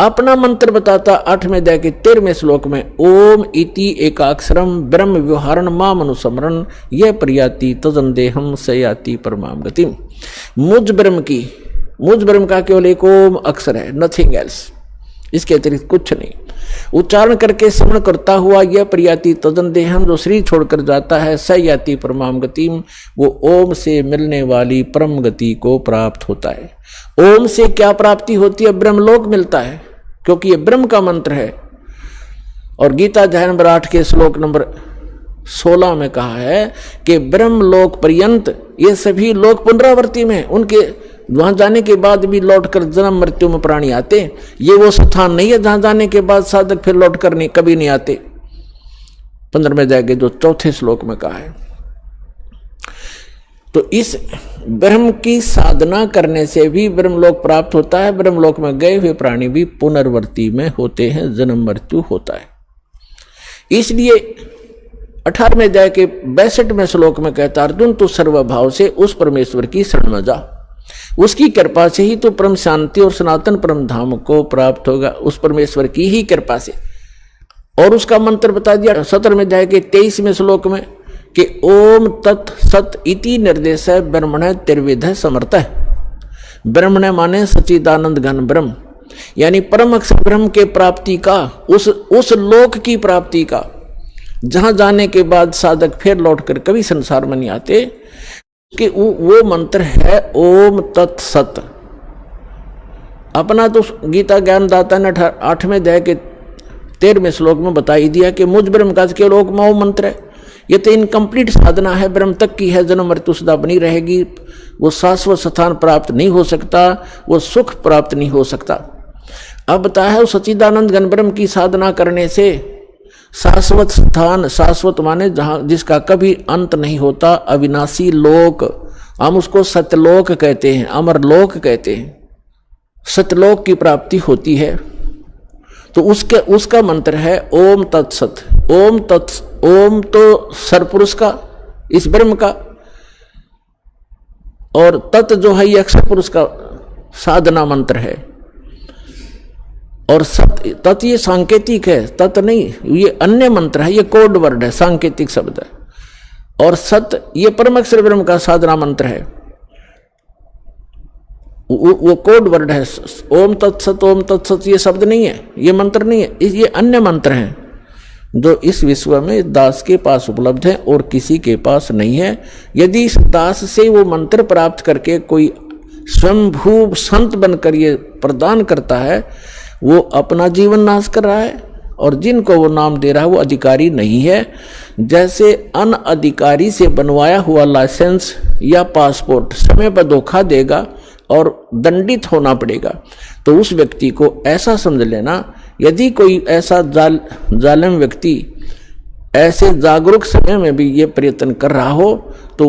अपना मंत्र बताता 8वें अध्याय के 13वें श्लोक में, ओम इति एकाक्षरम ब्रह्म व्यवहारण माम अनुस्मरण यह प्रयाति तदंदेहम सयाति परमाम गतिम। मुझ ब्रह्म का केवल एक ओम अक्षर है, नथिंग एल्स, इसके अतिरिक्त कुछ नहीं। उच्चारण करके स्मरण करता हुआ यह प्रयाति तदंदेहम, जो शरीर छोड़कर जाता है, सयाति परमाम गतिम, वो ओम से मिलने वाली परम गति को प्राप्त होता है। ओम से क्या प्राप्ति होती है? ब्रह्मलोक मिलता है, क्योंकि यह ब्रह्म का मंत्र है। और गीता अध्याय नंबर 8 के श्लोक नंबर 16 में कहा है कि ब्रह्मलोक पर्यंत ये सभी लोक पुनरावर्ती में, उनके वहां जाने के बाद भी लौटकर जन्म मृत्यु में प्राणी आते। ये वो स्थान नहीं है जहां जाने के बाद साधक फिर लौटकर कभी नहीं आते। 15वें अध्याय के जो 4थे श्लोक में कहा है। तो इस ब्रह्म की साधना करने से भी ब्रह्मलोक प्राप्त होता है। ब्रह्मलोक में गए हुए प्राणी भी पुनर्वर्ती में होते हैं, जन्म मृत्यु होता है। इसलिए 18वें अध्याय के 62वें श्लोक में कहता अर्जुन तू सर्वभाव से उस परमेश्वर की शरण में जा, उसकी कृपा से ही तो परम शांति और सनातन परम धाम को प्राप्त होगा, उस परमेश्वर की ही कृपा से। और उसका मंत्र बता दिया 17वें अध्याय के 23वें श्लोक में कि ओम तत् सत इति निर्देश है ब्रह्मण त्रिविध समर्थ है। ब्रह्मण माने सच्चिदानंद घन ब्रह्म, यानी परम अक्षर ब्रह्म के प्राप्ति का, उस लोक की प्राप्ति का, जहां जाने के बाद साधक फिर लौटकर कभी संसार में नहीं आते, कि वो मंत्र है ओम तत् सत। अपना तो गीता ज्ञानदाता ने 8वें अध्याय के 13वें श्लोक में बता ही दिया कि मुझ ब्रह्म का केवल ओम मंत्र है। ये तो इनकम्प्लीट साधना है, ब्रह्म तक की है, जन्म मृत्यु सदा बनी रहेगी, वो शाश्वत स्थान प्राप्त नहीं हो सकता, वो सुख प्राप्त नहीं हो सकता। अब बताया है सच्चिदानंद घन ब्रह्म की साधना करने से शाश्वत स्थान, शाश्वत माने जहां जिसका कभी अंत नहीं होता, अविनाशी लोक, हम उसको सत्यलोक कहते हैं, अमरलोक कहते हैं, सत्यलोक की प्राप्ति होती है। तो उसका मंत्र है ओम तत्सत। ओम तो सरपुरुष का, इस ब्रह्म का, और तत् जो है ये अक्षर पुरुष का साधना मंत्र है। और सत तत् ये सांकेतिक है, तत् नहीं, ये अन्य मंत्र है, ये कोड वर्ड है, सांकेतिक शब्द है। और सत ये परम अक्षर ब्रह्म का साधना मंत्र है, वो कोड वर्ड है। ओम तत्सत ये शब्द नहीं है, ये मंत्र नहीं है, ये अन्य मंत्र हैं जो इस विश्व में दास के पास उपलब्ध है और किसी के पास नहीं है। यदि इस दास से वो मंत्र प्राप्त करके कोई स्वयंभू संत बनकर ये प्रदान करता है, वो अपना जीवन नाश कर रहा है, और जिनको वो नाम दे रहा है वो अधिकारी नहीं है। जैसे अनअधिकारी से बनवाया हुआ लाइसेंस या पासपोर्ट समय पर धोखा देगा और दंडित होना पड़ेगा, तो उस व्यक्ति को ऐसा समझ लेना, यदि कोई ऐसा जालिम व्यक्ति ऐसे जागरूक समय में भी ये प्रयत्न कर रहा हो तो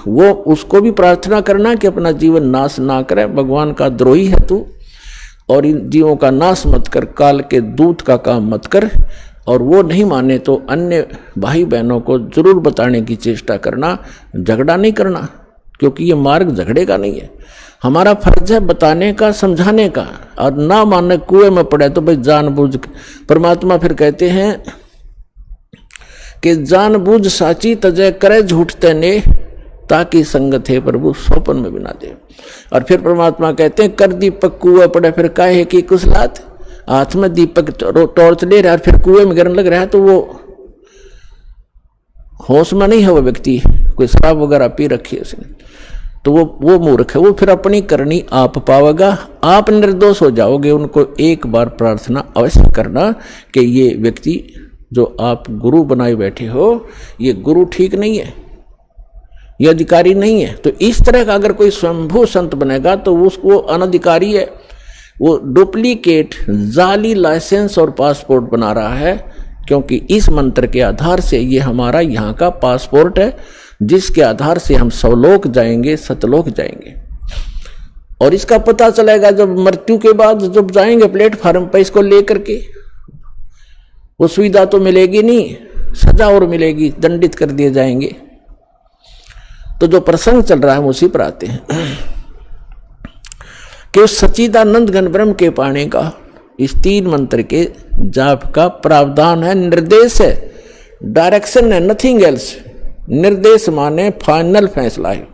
वो उसको भी प्रार्थना करना कि अपना जीवन नाश ना करे, भगवान का द्रोही है तू, और इन जीवों का नाश मत कर, काल के दूत का काम मत कर। और वो नहीं माने तो अन्य भाई बहनों को जरूर बताने की चेष्टा करना, झगड़ा नहीं करना, क्योंकि ये मार्ग झगड़े का नहीं है। हमारा फर्ज है बताने का, समझाने का, और ना मानने कुएं में पड़े तो भाई जानबूझ। परमात्मा फिर कहते हैं कि जानबूझ साची तजय करे झूठ तने, ताकि संगत है प्रभु सोपन में बिना दे। और फिर परमात्मा कहते हैं कर दीपक कुएं पड़े फिर काहे की कुशलात, हाथ में दीपक टॉर्च ले रहा है फिर कुएं में गिरने लग रहा है तो वो होश में नहीं है, वो व्यक्ति कोई शराब वगैरह पी रखी है उसने, तो वो मूर्ख है, वो फिर अपनी करनी आप पावेगा, आप निर्दोष हो जाओगे। उनको एक बार प्रार्थना अवश्य करना कि ये व्यक्ति जो आप गुरु बनाए बैठे हो, ये गुरु ठीक नहीं है, ये अधिकारी नहीं है। तो इस तरह का अगर कोई स्वयंभू संत बनेगा तो उसको अनधिकारी है, वो डुप्लीकेट जाली लाइसेंस और पासपोर्ट बना रहा है, क्योंकि इस मंत्र के आधार से ये हमारा यहाँ का पासपोर्ट है, जिसके आधार से हम सवलोक जाएंगे, सतलोक जाएंगे। और इसका पता चलेगा जब मृत्यु के बाद जब जाएंगे प्लेटफार्म पर इसको लेकर के, वो सुविधा तो मिलेगी नहीं, सजा और मिलेगी, दंडित कर दिए जाएंगे। तो जो प्रसंग चल रहा है हम उसी पर आते हैं कि उस सच्चिदानंद घन ब्रह्म के पाने का इस 3 मंत्र के जाप का प्रावधान है, निर्देश है, डायरेक्शन है, नथिंग एल्स। निर्देश माने फाइनल फैसला है,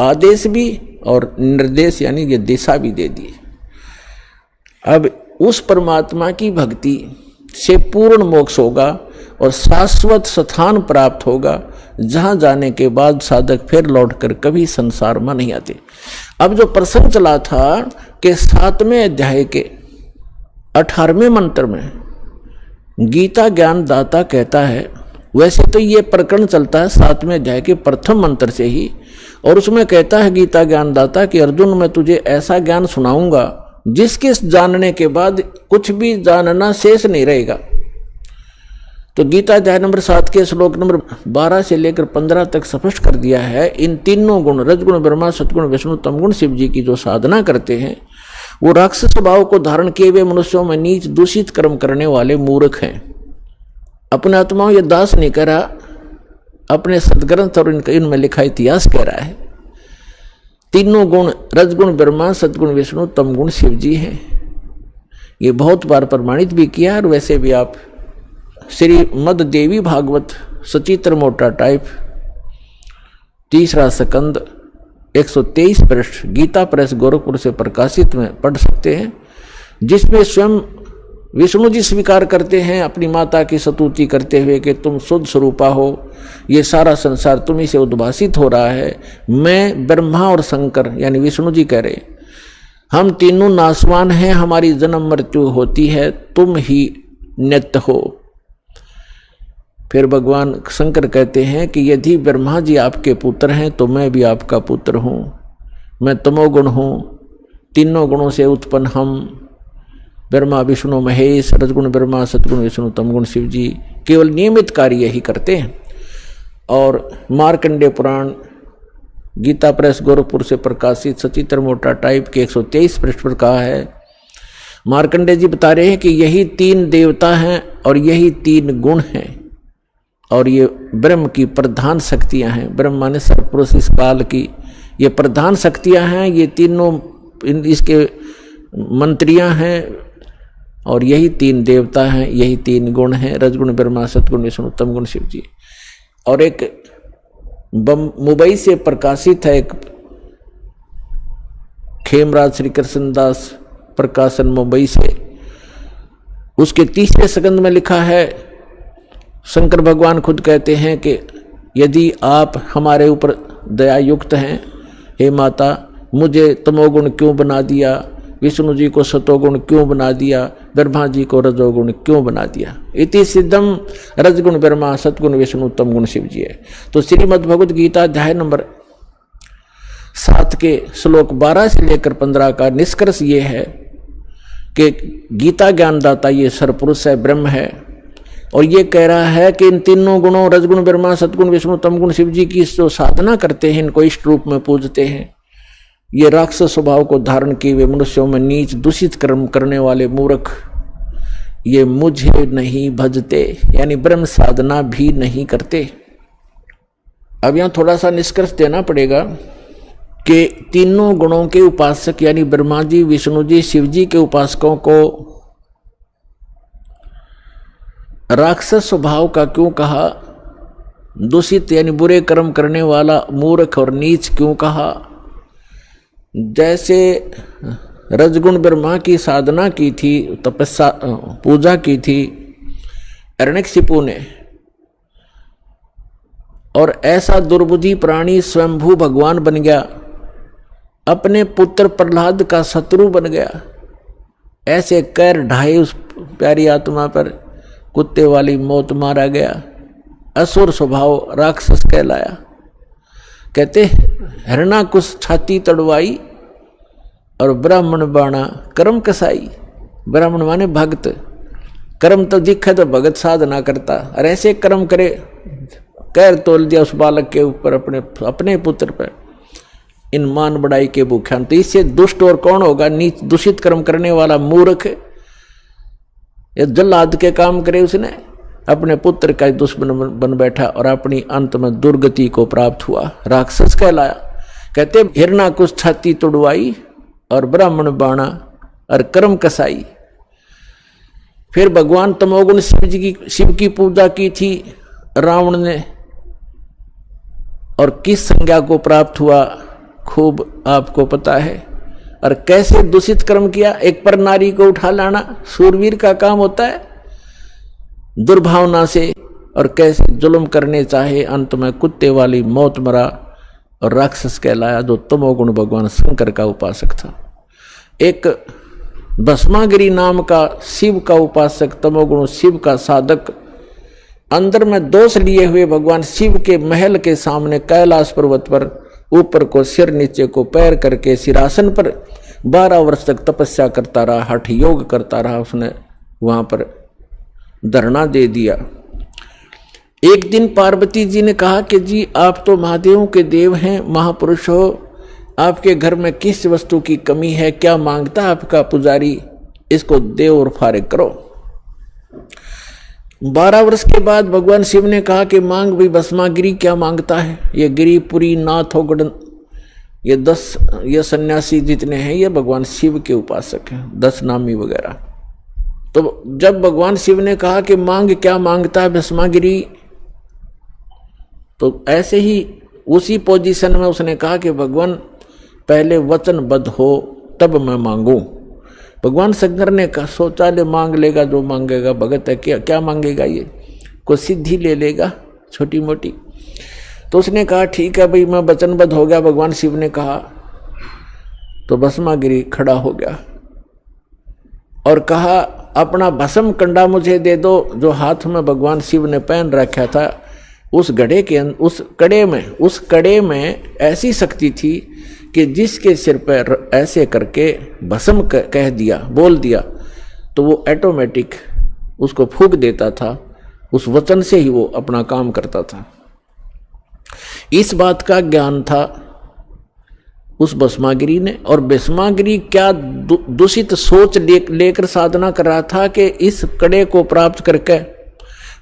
आदेश भी और निर्देश यानी ये दिशा भी दे दी। अब उस परमात्मा की भक्ति से पूर्ण मोक्ष होगा और शाश्वत स्थान प्राप्त होगा, जहां जाने के बाद साधक फिर लौटकर कभी संसार में नहीं आते। अब जो प्रसंग चला था कि 7वें अध्याय के 18वें मंत्र में गीता ज्ञान दाता कहता है, वैसे तो ये प्रकरण चलता है 7वें अध्याय के प्रथम मंत्र से ही, और उसमें कहता है गीता ज्ञान दाता कि अर्जुन मैं तुझे ऐसा ज्ञान सुनाऊंगा जिसके जानने के बाद कुछ भी जानना शेष नहीं रहेगा। तो गीता अध्याय नंबर 7 के श्लोक नंबर 12 से लेकर 15 तक स्पष्ट कर दिया है, इन तीनों गुण रजगुण ब्रह्मा सतगुण विष्णु तमगुण शिव जी की जो साधना करते हैं वो राक्षस स्वभाव को धारण किए हुए मनुष्यों में नीच दूषित कर्म करने वाले मूर्ख हैं। अपने आत्माओं ये दास नहीं कह रहा, अपने सदग्रंथ और इनमें लिखा इतिहास कह रहा है। तीनों गुण रजगुण ब्रह्मा सतगुण विष्णु तमगुण शिव जी हैं। ये बहुत बार प्रमाणित भी किया, और वैसे भी आप श्रीमद देवी भागवत सचित्र मोटा टाइप 3रा स्कंद 123 पृष्ठ गीता प्रेस गोरखपुर से प्रकाशित में पढ़ सकते हैं, जिसमें स्वयं विष्णु जी स्वीकार करते हैं अपनी माता की स्तुति करते हुए कि तुम शुद्ध स्वरूपा हो, ये सारा संसार तुम्ही से उद्भासित हो रहा है। मैं ब्रह्मा और शंकर यानी विष्णु जी कह रहे हम तीनों नाशवान हैं, हमारी जन्म मृत्यु होती है, तुम ही नित्य हो। फिर भगवान शंकर कहते हैं कि यदि ब्रह्मा जी आपके पुत्र हैं तो मैं भी आपका पुत्र हूँ, मैं तमोगुण हूँ, तीनों गुणों से उत्पन्न हम ब्रह्मा विष्णु महेश रजगुण ब्रह्मा सतगुण विष्णु तमगुण शिव जी केवल नियमित कार्य यही करते हैं। और मार्कंडेय पुराण गीता प्रेस गोरखपुर से प्रकाशित सचित्र मोटा टाइप के 123 पृष्ठ पर कहा है, मार्कंडेय जी बता रहे हैं कि यही 3 देवता हैं और यही 3 गुण हैं, और ये ब्रह्म की प्रधान शक्तियां हैं। ब्रह्म माने सर्वपुरुष इस काल की ये प्रधान शक्तियां हैं, ये तीनों इसके मंत्रियां हैं, और यही 3 देवता हैं, यही 3 गुण हैं, रजगुण ब्रह्मा सतगुण विष्णु तमगुण शिव जी। और एक मुंबई से प्रकाशित है एक खेमराज श्री कृष्णदास प्रकाशन मुंबई से, उसके 3रे स्कंद में लिखा है, शंकर भगवान खुद कहते हैं कि यदि आप हमारे ऊपर दया युक्त हैं, हे माता मुझे तमोगुण क्यों बना दिया, विष्णु जी को सतोगुण क्यों बना दिया, ब्रह्मा जी को रजोगुण क्यों बना दिया। इति सिद्धम रजगुण ब्रह्मा सतगुण विष्णु तमगुण शिव जी है। तो श्रीमद् भगवद गीता अध्याय नंबर 7 के श्लोक 12 से लेकर 15 का निष्कर्ष ये है कि गीता ज्ञानदाता ये सर्वपुरुष है, ब्रह्म है, और ये कह रहा है कि इन तीनों गुणों रजगुण ब्रह्मा सतगुण विष्णु तमगुण शिव जी की जो साधना करते हैं, इनको इष्ट रूप में पूजते हैं, ये राक्षस स्वभाव को धारण किए हुए मनुष्यों में नीच दूषित कर्म करने वाले मूर्ख ये मुझे नहीं भजते, यानी ब्रह्म साधना भी नहीं करते। अब यहां थोड़ा सा निष्कर्ष देना पड़ेगा कि तीनों गुणों के उपासक यानी ब्रह्मा जी, विष्णु जी, शिव जी के उपासकों को राक्षस स्वभाव का क्यों कहा, दूषित यानी बुरे कर्म करने वाला मूर्ख और नीच क्यों कहा। जैसे रजगुण ब्रह्मा की साधना की थी, तपस्या पूजा की थी हिरण्यकशिपु ने, और ऐसा दुर्बुद्धि प्राणी स्वयंभू भगवान बन गया, अपने पुत्र प्रहलाद का शत्रु बन गया, ऐसे कैर ढाए उस प्यारी आत्मा पर, कुत्ते वाली मौत मारा गया, असुर स्वभाव राक्षस कहलाया। कहते हिरणाकुश छाती तड़वाई और ब्राह्मण बाणा कर्म कसाई। ब्राह्मण माने भक्त, कर्म तो दिखे तो भगत साधना करता, और ऐसे कर्म करे, कैर तोल दिया उस बालक के ऊपर, अपने पुत्र पर, इन मान बढ़ाई के भूख्यान। तो इससे दुष्ट और कौन होगा, नीच दूषित कर्म करने वाला मूर्ख, ये जल्लाद के काम करे, उसने अपने पुत्र का दुश्मन बन बैठा और अपनी अंत में दुर्गति को प्राप्त हुआ, राक्षस कहलाया। कहते हिरणाकुश छाती तुड़वाई और ब्राह्मण बाणा और कर्म कसाई। फिर भगवान तमोगुण शिव की पूजा की थी रावण ने, और किस संज्ञा को प्राप्त हुआ खूब आपको पता है, और कैसे दूषित कर्म किया। एक पर नारी को उठा लाना सूरवीर का काम होता है, दुर्भावना से, और कैसे जुल्म करने चाहे, अंत में कुत्ते वाली मौत मरा और राक्षस कहलाया, जो तमोगुण भगवान शंकर का उपासक था। एक भस्मागिरी नाम का शिव का उपासक, तमोगुण शिव का साधक, अंदर में दोष लिए हुए भगवान शिव के महल के सामने कैलाश पर्वत पर ऊपर को सिर नीचे को पैर करके सिरासन पर 12 वर्ष तक तपस्या करता रहा, हठ योग करता रहा। उसने वहां पर धरना दे दिया। एक दिन पार्वती जी ने कहा कि जी आप तो महादेवों के देव हैं, महापुरुष हो, आपके घर में किस वस्तु की कमी है, क्या मांगता है आपका पुजारी, इसको देव और फारिग करो। 12 वर्ष के बाद भगवान शिव ने कहा कि मांग भी भस्मागिरी, क्या मांगता है। ये गिरिपुरी नाथ होगड़, ये 10 ये सन्यासी जितने हैं ये भगवान शिव के उपासक हैं, 10 नामी वगैरह। तो जब भगवान शिव ने कहा कि मांग, क्या मांगता है भस्मागिरी, तो ऐसे ही उसी पोजीशन में उसने कहा कि भगवान पहले वचनबद्ध हो तब मैं मांगू। भगवान शंकर ने कहा, सोचा ले मांग लेगा जो मांगेगा, भगत है क्या मांगेगा, ये कोई सिद्धि ले लेगा छोटी मोटी। तो उसने कहा ठीक है भाई मैं वचनबद्ध हो गया। भगवान शिव ने कहा तो भस्मागिरी खड़ा हो गया और कहा अपना भस्म कंडा मुझे दे दो, जो हाथ में भगवान शिव ने पहन रखा था। उस घड़े के उस कड़े में ऐसी शक्ति थी कि जिसके सिर पर ऐसे करके भस्म कह दिया, बोल दिया, तो वो ऑटोमेटिक उसको फूंक देता था। उस वचन से ही वो अपना काम करता था। इस बात का ज्ञान था उस भस्मागिरी ने। और भस्मागिरी क्या दूषित सोच लेकर साधना कर रहा था कि इस कड़े को प्राप्त करके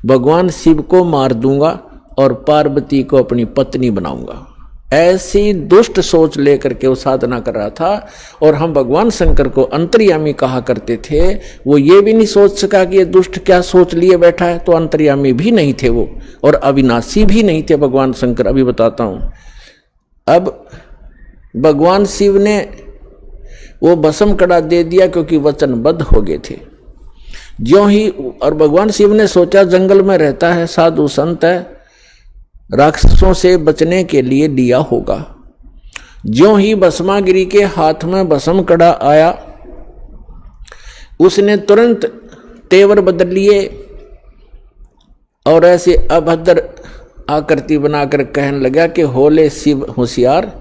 भगवान शिव को मार दूंगा और पार्वती को अपनी पत्नी बनाऊंगा। ऐसी दुष्ट सोच लेकर के वो साधना कर रहा था। और हम भगवान शंकर को अंतर्यामी कहा करते थे। वो ये भी नहीं सोच सका कि ये दुष्ट क्या सोच लिए बैठा है, तो अंतर्यामी भी नहीं थे वो, और अविनाशी भी नहीं थे भगवान शंकर। अभी बताता हूं। अब भगवान शिव ने वो भस्म कड़ा दे दिया क्योंकि वचनबद्ध हो गए थे। ज्यों ही, और भगवान शिव ने सोचा जंगल में रहता है, साधु संत है, राक्षसों से बचने के लिए लिया होगा। ज्यों ही भस्मागिरी के हाथ में भस्म कड़ा आया, उसने तुरंत तेवर बदल लिए और ऐसे अभद्र आकृति बनाकर कहने लगा कि होले शिव होशियार,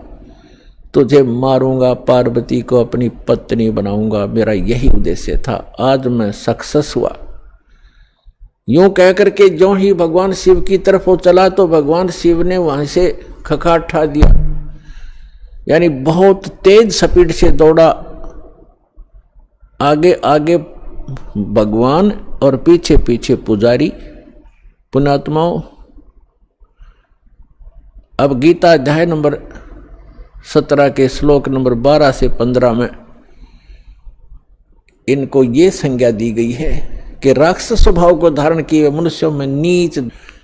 तुझे मारूंगा, पार्वती को अपनी पत्नी बनाऊंगा। मेरा यही उद्देश्य था, आज मैं सक्सेस हुआ। यूं कह करके जो ही भगवान शिव की तरफ वो चला तो भगवान शिव ने वहां से खखाट ठा दिया, यानी बहुत तेज स्पीड से दौड़ा। आगे आगे भगवान और पीछे पीछे पुजारी। पुण्यात्माओं, अब गीता अध्याय नंबर 17 के श्लोक नंबर 12 से 15 में इनको ये संज्ञा दी गई है कि राक्षस स्वभाव को धारण किए मनुष्यों में नीच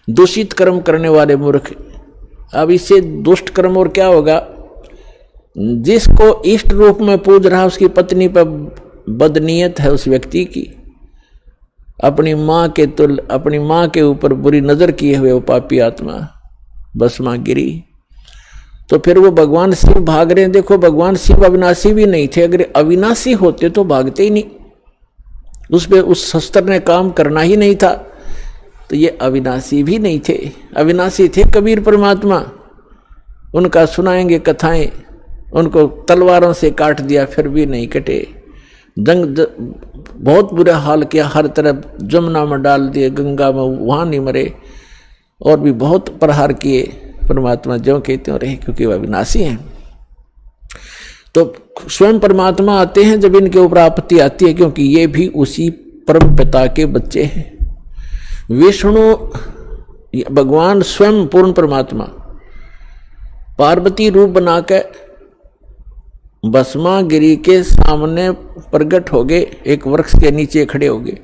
दूषित कर्म करने वाले मूर्ख। अब इससे दुष्ट कर्म और क्या होगा? जिसको इष्ट रूप में पूज रहा उसकी पत्नी पर बदनीयत है उस व्यक्ति की, अपनी मां के ऊपर बुरी नजर किए हुए वो पापी आत्मा भस्मा गिरी। तो फिर वो भगवान शिव भाग रहे हैं। देखो, भगवान शिव अविनाशी भी नहीं थे। अगर अविनाशी होते तो भागते ही नहीं, उस शस्त्र ने काम करना ही नहीं था। तो ये अविनाशी भी नहीं थे, अविनाशी थे कबीर परमात्मा। उनका सुनाएंगे कथाएं, उनको तलवारों से काट दिया फिर भी नहीं कटे। बहुत बुरा हाल किया, हर तरफ जमुना में डाल दिए, गंगा में, वहां नहीं मरे। और भी बहुत प्रहार किए, परमात्मा जो कहते हो रहे, क्योंकि वह अविनाशी हैं। तो स्वयं परमात्मा आते हैं जब इनके ऊपर आपत्ति आती है, क्योंकि ये भी उसी परम पिता के बच्चे हैं। विष्णु भगवान स्वयं पूर्ण परमात्मा पार्वती रूप बनाकर भस्मागिरी के सामने प्रकट हो गए, एक वृक्ष के नीचे खड़े हो गए।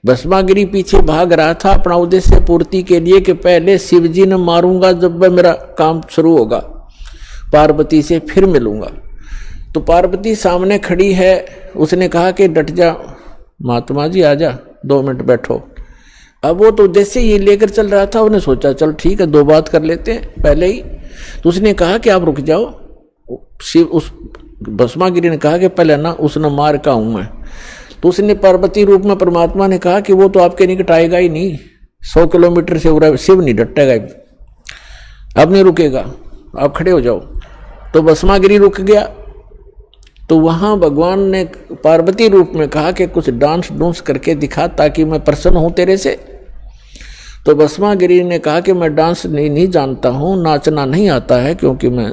भस्मागिरी पीछे भाग रहा था अपना उद्देश्य पूर्ति के लिए कि पहले शिवजी ने मारूंगा, जब मेरा काम शुरू होगा पार्वती से फिर मिलूंगा। तो पार्वती सामने खड़ी है, उसने कहा कि डट जा महात्मा जी, आ जा 2 मिनट बैठो। अब वो तो उद्देश्य ये लेकर चल रहा था, उन्हें सोचा चल ठीक है 2 बात कर लेते हैं पहले ही। तो उसने कहा कि आप रुक जाओ। शिव उस भस्मागिरी ने कहा कि पहले ना उसने मार का हूं मैं। तो उसने पार्वती रूप में परमात्मा ने कहा कि वो तो आपके निकट आएगा ही नहीं, 100 किलोमीटर से उड़ा शिव नहीं डटेगा, अब नहीं रुकेगा, आप खड़े हो जाओ। तो भस्मागिरी रुक गया। तो वहां भगवान ने पार्वती रूप में कहा कि कुछ डांस डूंस करके दिखा ताकि मैं प्रसन्न हूं तेरे से। तो भस्मागिरी ने कहा कि मैं डांस नहीं जानता हूं, नाचना नहीं आता है, क्योंकि मैं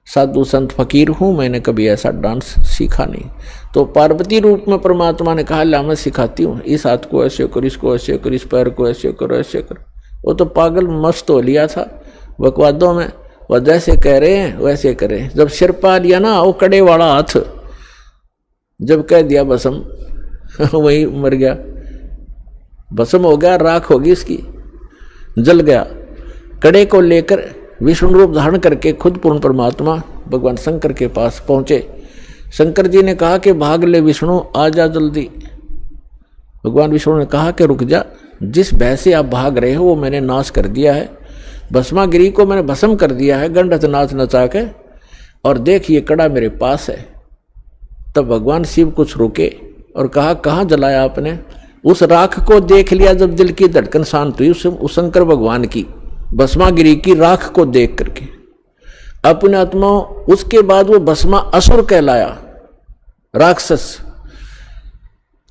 साधु संत फकीर हूं, मैंने कभी ऐसा डांस सीखा नहीं। तो पार्वती रूप में परमात्मा ने कहा ला मैं सिखाती हूँ, इस हाथ को ऐसे कर, इसको ऐसे कर, इस पैर को ऐसे करो, ऐसे करो। वो तो पागल मस्त हो लिया था बकवादों में, वह जैसे कह रहे हैं वैसे करें। जब सिर पा लिया ना वो कड़े वाला हाथ, जब कह दिया भस्म वही मर गया, भस्म हो गया, राख होगी इसकी, जल गया। कड़े को लेकर विष्णु रूप धारण करके खुद पूर्ण परमात्मा भगवान शंकर के पास पहुंचे। शंकर जी ने कहा कि भाग ले विष्णु, आ जा जल्दी। भगवान विष्णु ने कहा कि रुक जा, जिस भय से आप भाग रहे हो वो मैंने नाश कर दिया है, भस्मागिरी को मैंने भस्म कर दिया है गंडत नाच नचा के, और देख ये कड़ा मेरे पास है। तब भगवान शिव कुछ रुके और कहा कहाँ जलाया आपने? उस राख को देख लिया जब दिल की धड़कन शांत हुई, उस शंकर भगवान की भस्मागिरी की राख को देख करके अपने आत्मा। उसके बाद वो भस्मा असुर कहलाया, राक्षस।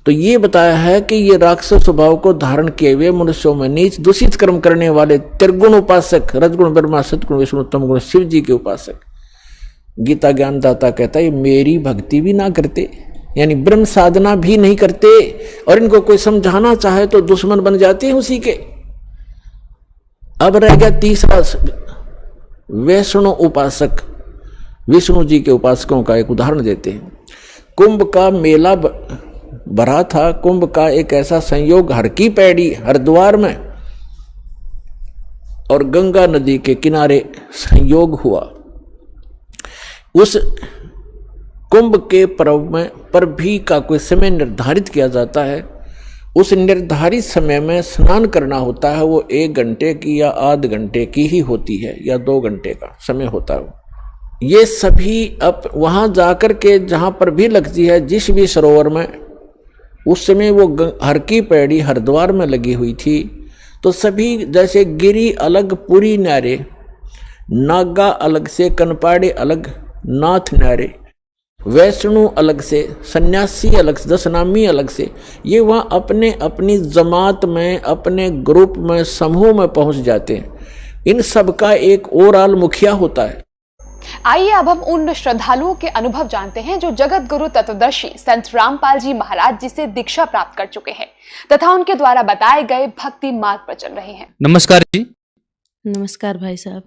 तो ये बताया है कि ये राक्षस स्वभाव को धारण किए हुए मनुष्यों में नीच दूषित कर्म करने वाले त्रिगुण उपासक, रजगुण ब्रह्मा सतगुण विष्णु तम गुण शिव जी के उपासक। गीता ज्ञानदाता कहता है मेरी भक्ति भी ना करते, यानी ब्रह्म साधना भी नहीं करते, और इनको कोई समझाना चाहे तो दुश्मन बन जाते हैं उसी के। अब रह गया तीसरा, वैष्णव उपासक। विष्णु जी के उपासकों का एक उदाहरण देते हैं। कुंभ का मेला भरा था। कुंभ का एक ऐसा संयोग हर की पैड़ी हरिद्वार में और गंगा नदी के किनारे संयोग हुआ। उस कुंभ के पर्व में पर भी का कोई समय निर्धारित किया जाता है। उस निर्धारित समय में स्नान करना होता है, वो 1 घंटे की या आध घंटे की ही होती है, या 2 घंटे का समय होता है। ये सभी अब वहां जाकर के जहां पर भी लगती है, जिस भी सरोवर में, उस समय वो हर की पैड़ी हरिद्वार में लगी हुई थी। तो सभी जैसे गिरी अलग पुरी न्यारे, नागा अलग से, कनपाड़े अलग, नाथ न्यारे, वैष्णु अलग से, सन्यासी अलग से, दशनामी अलग से, ये वहाँ अपने अपनी जमात में, अपने ग्रुप में, समूह में पहुंच जाते हैं। इन सब का एक ओवरऑल मुखिया होता है। आइए अब हम उन श्रद्धालुओं के अनुभव जानते हैं जो जगत गुरु तत्वदर्शी संत रामपाल जी महाराज जी से दीक्षा प्राप्त कर चुके हैं तथा उनके द्वारा बताए गए भक्ति मार्ग पर चल रहे हैं। नमस्कार जी। नमस्कार भाई साहब।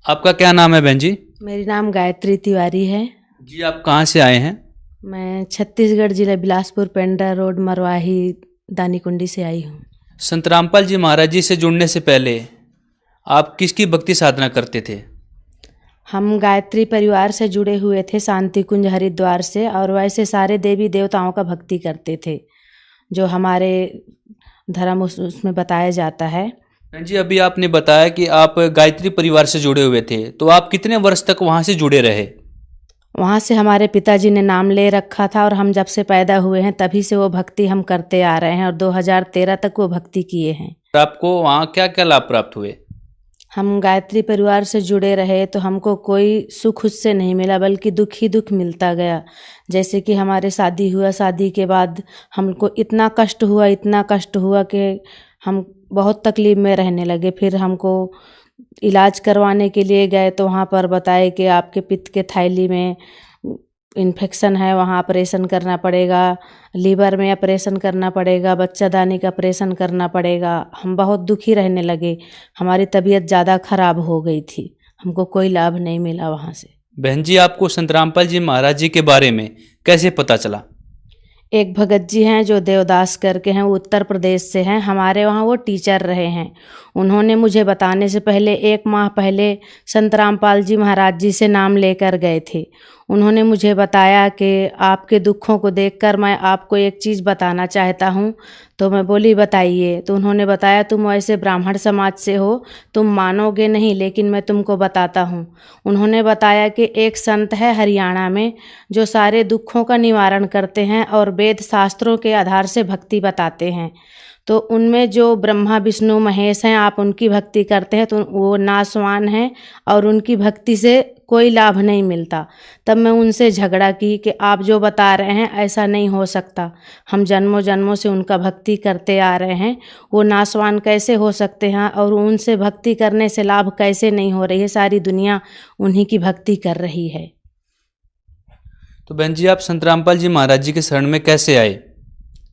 आपका क्या नाम है बहन जी? मेरी नाम गायत्री तिवारी है जी। आप कहाँ से आए हैं? मैं छत्तीसगढ़ जिला बिलासपुर पेंड्रा रोड मरवाही दानीकुंडी से आई हूँ। संत रामपाल जी महाराज जी से जुड़ने से पहले आप किसकी भक्ति साधना करते थे? हम गायत्री परिवार से जुड़े हुए थे, शांति कुंज हरिद्वार से, और वैसे सारे देवी देवताओं का भक्ति करते थे जो हमारे धर्म उसमें बताया जाता है। जी, अभी आपने बताया कि आप गायत्री परिवार से जुड़े हुए थे, तो आप कितने वर्ष तक वहाँ से जुड़े रहे? वहाँ से हमारे पिताजी ने नाम ले रखा था और हम जब से पैदा हुए हैं तभी से वो भक्ति हम करते आ रहे हैं और 2013 तक वो भक्ति किए हैं। तो आपको वहाँ क्या क्या लाभ प्राप्त हुए? हम गायत्री परिवार से जुड़े रहे तो हमको कोई सुख उससे नहीं मिला, बल्कि दुख ही दुख मिलता गया। जैसे कि हमारे शादी हुआ, शादी के बाद हमको इतना कष्ट हुआ कि हम बहुत तकलीफ में रहने लगे। फिर हमको इलाज करवाने के लिए गए तो वहाँ पर बताए कि आपके पित्त के थैली में इन्फेक्शन है, वहाँ ऑपरेशन करना पड़ेगा, लीवर में ऑपरेशन करना पड़ेगा, बच्चादानी का ऑपरेशन करना पड़ेगा। हम बहुत दुखी रहने लगे, हमारी तबीयत ज़्यादा खराब हो गई थी, हमको कोई लाभ नहीं मिला वहाँ से। बहन जी, आपको संत रामपाल जी महाराज जी के बारे में कैसे पता चला? एक भगत जी हैं जो देवदास करके हैं, वो उत्तर प्रदेश से हैं, हमारे वहाँ वो टीचर रहे हैं। उन्होंने मुझे बताने से पहले 1 माह पहले संत रामपाल जी महाराज जी से नाम लेकर गए थे। उन्होंने मुझे बताया कि आपके दुखों को देखकर मैं आपको एक चीज़ बताना चाहता हूँ। तो मैं बोली बताइए। तो उन्होंने बताया तुम ऐसे ब्राह्मण समाज से हो, तुम मानोगे नहीं, लेकिन मैं तुमको बताता हूँ। उन्होंने बताया कि एक संत है हरियाणा में जो सारे दुखों का निवारण करते हैं और वेद शास्त्रों के आधार से भक्ति बताते हैं। तो उनमें जो ब्रह्मा विष्णु महेश हैं, आप उनकी भक्ति करते हैं तो वो नाशवान हैं और उनकी भक्ति से कोई लाभ नहीं मिलता। तब मैं उनसे झगड़ा की कि आप जो बता रहे हैं ऐसा नहीं हो सकता, हम जन्मों जन्मों से उनका भक्ति करते आ रहे हैं, वो नाशवान कैसे हो सकते हैं और उनसे भक्ति करने से लाभ कैसे नहीं हो रही है, सारी दुनिया उन्हीं की भक्ति कर रही है। तो बहन जी, आप संत रामपाल जी महाराज जी के शरण में कैसे आए?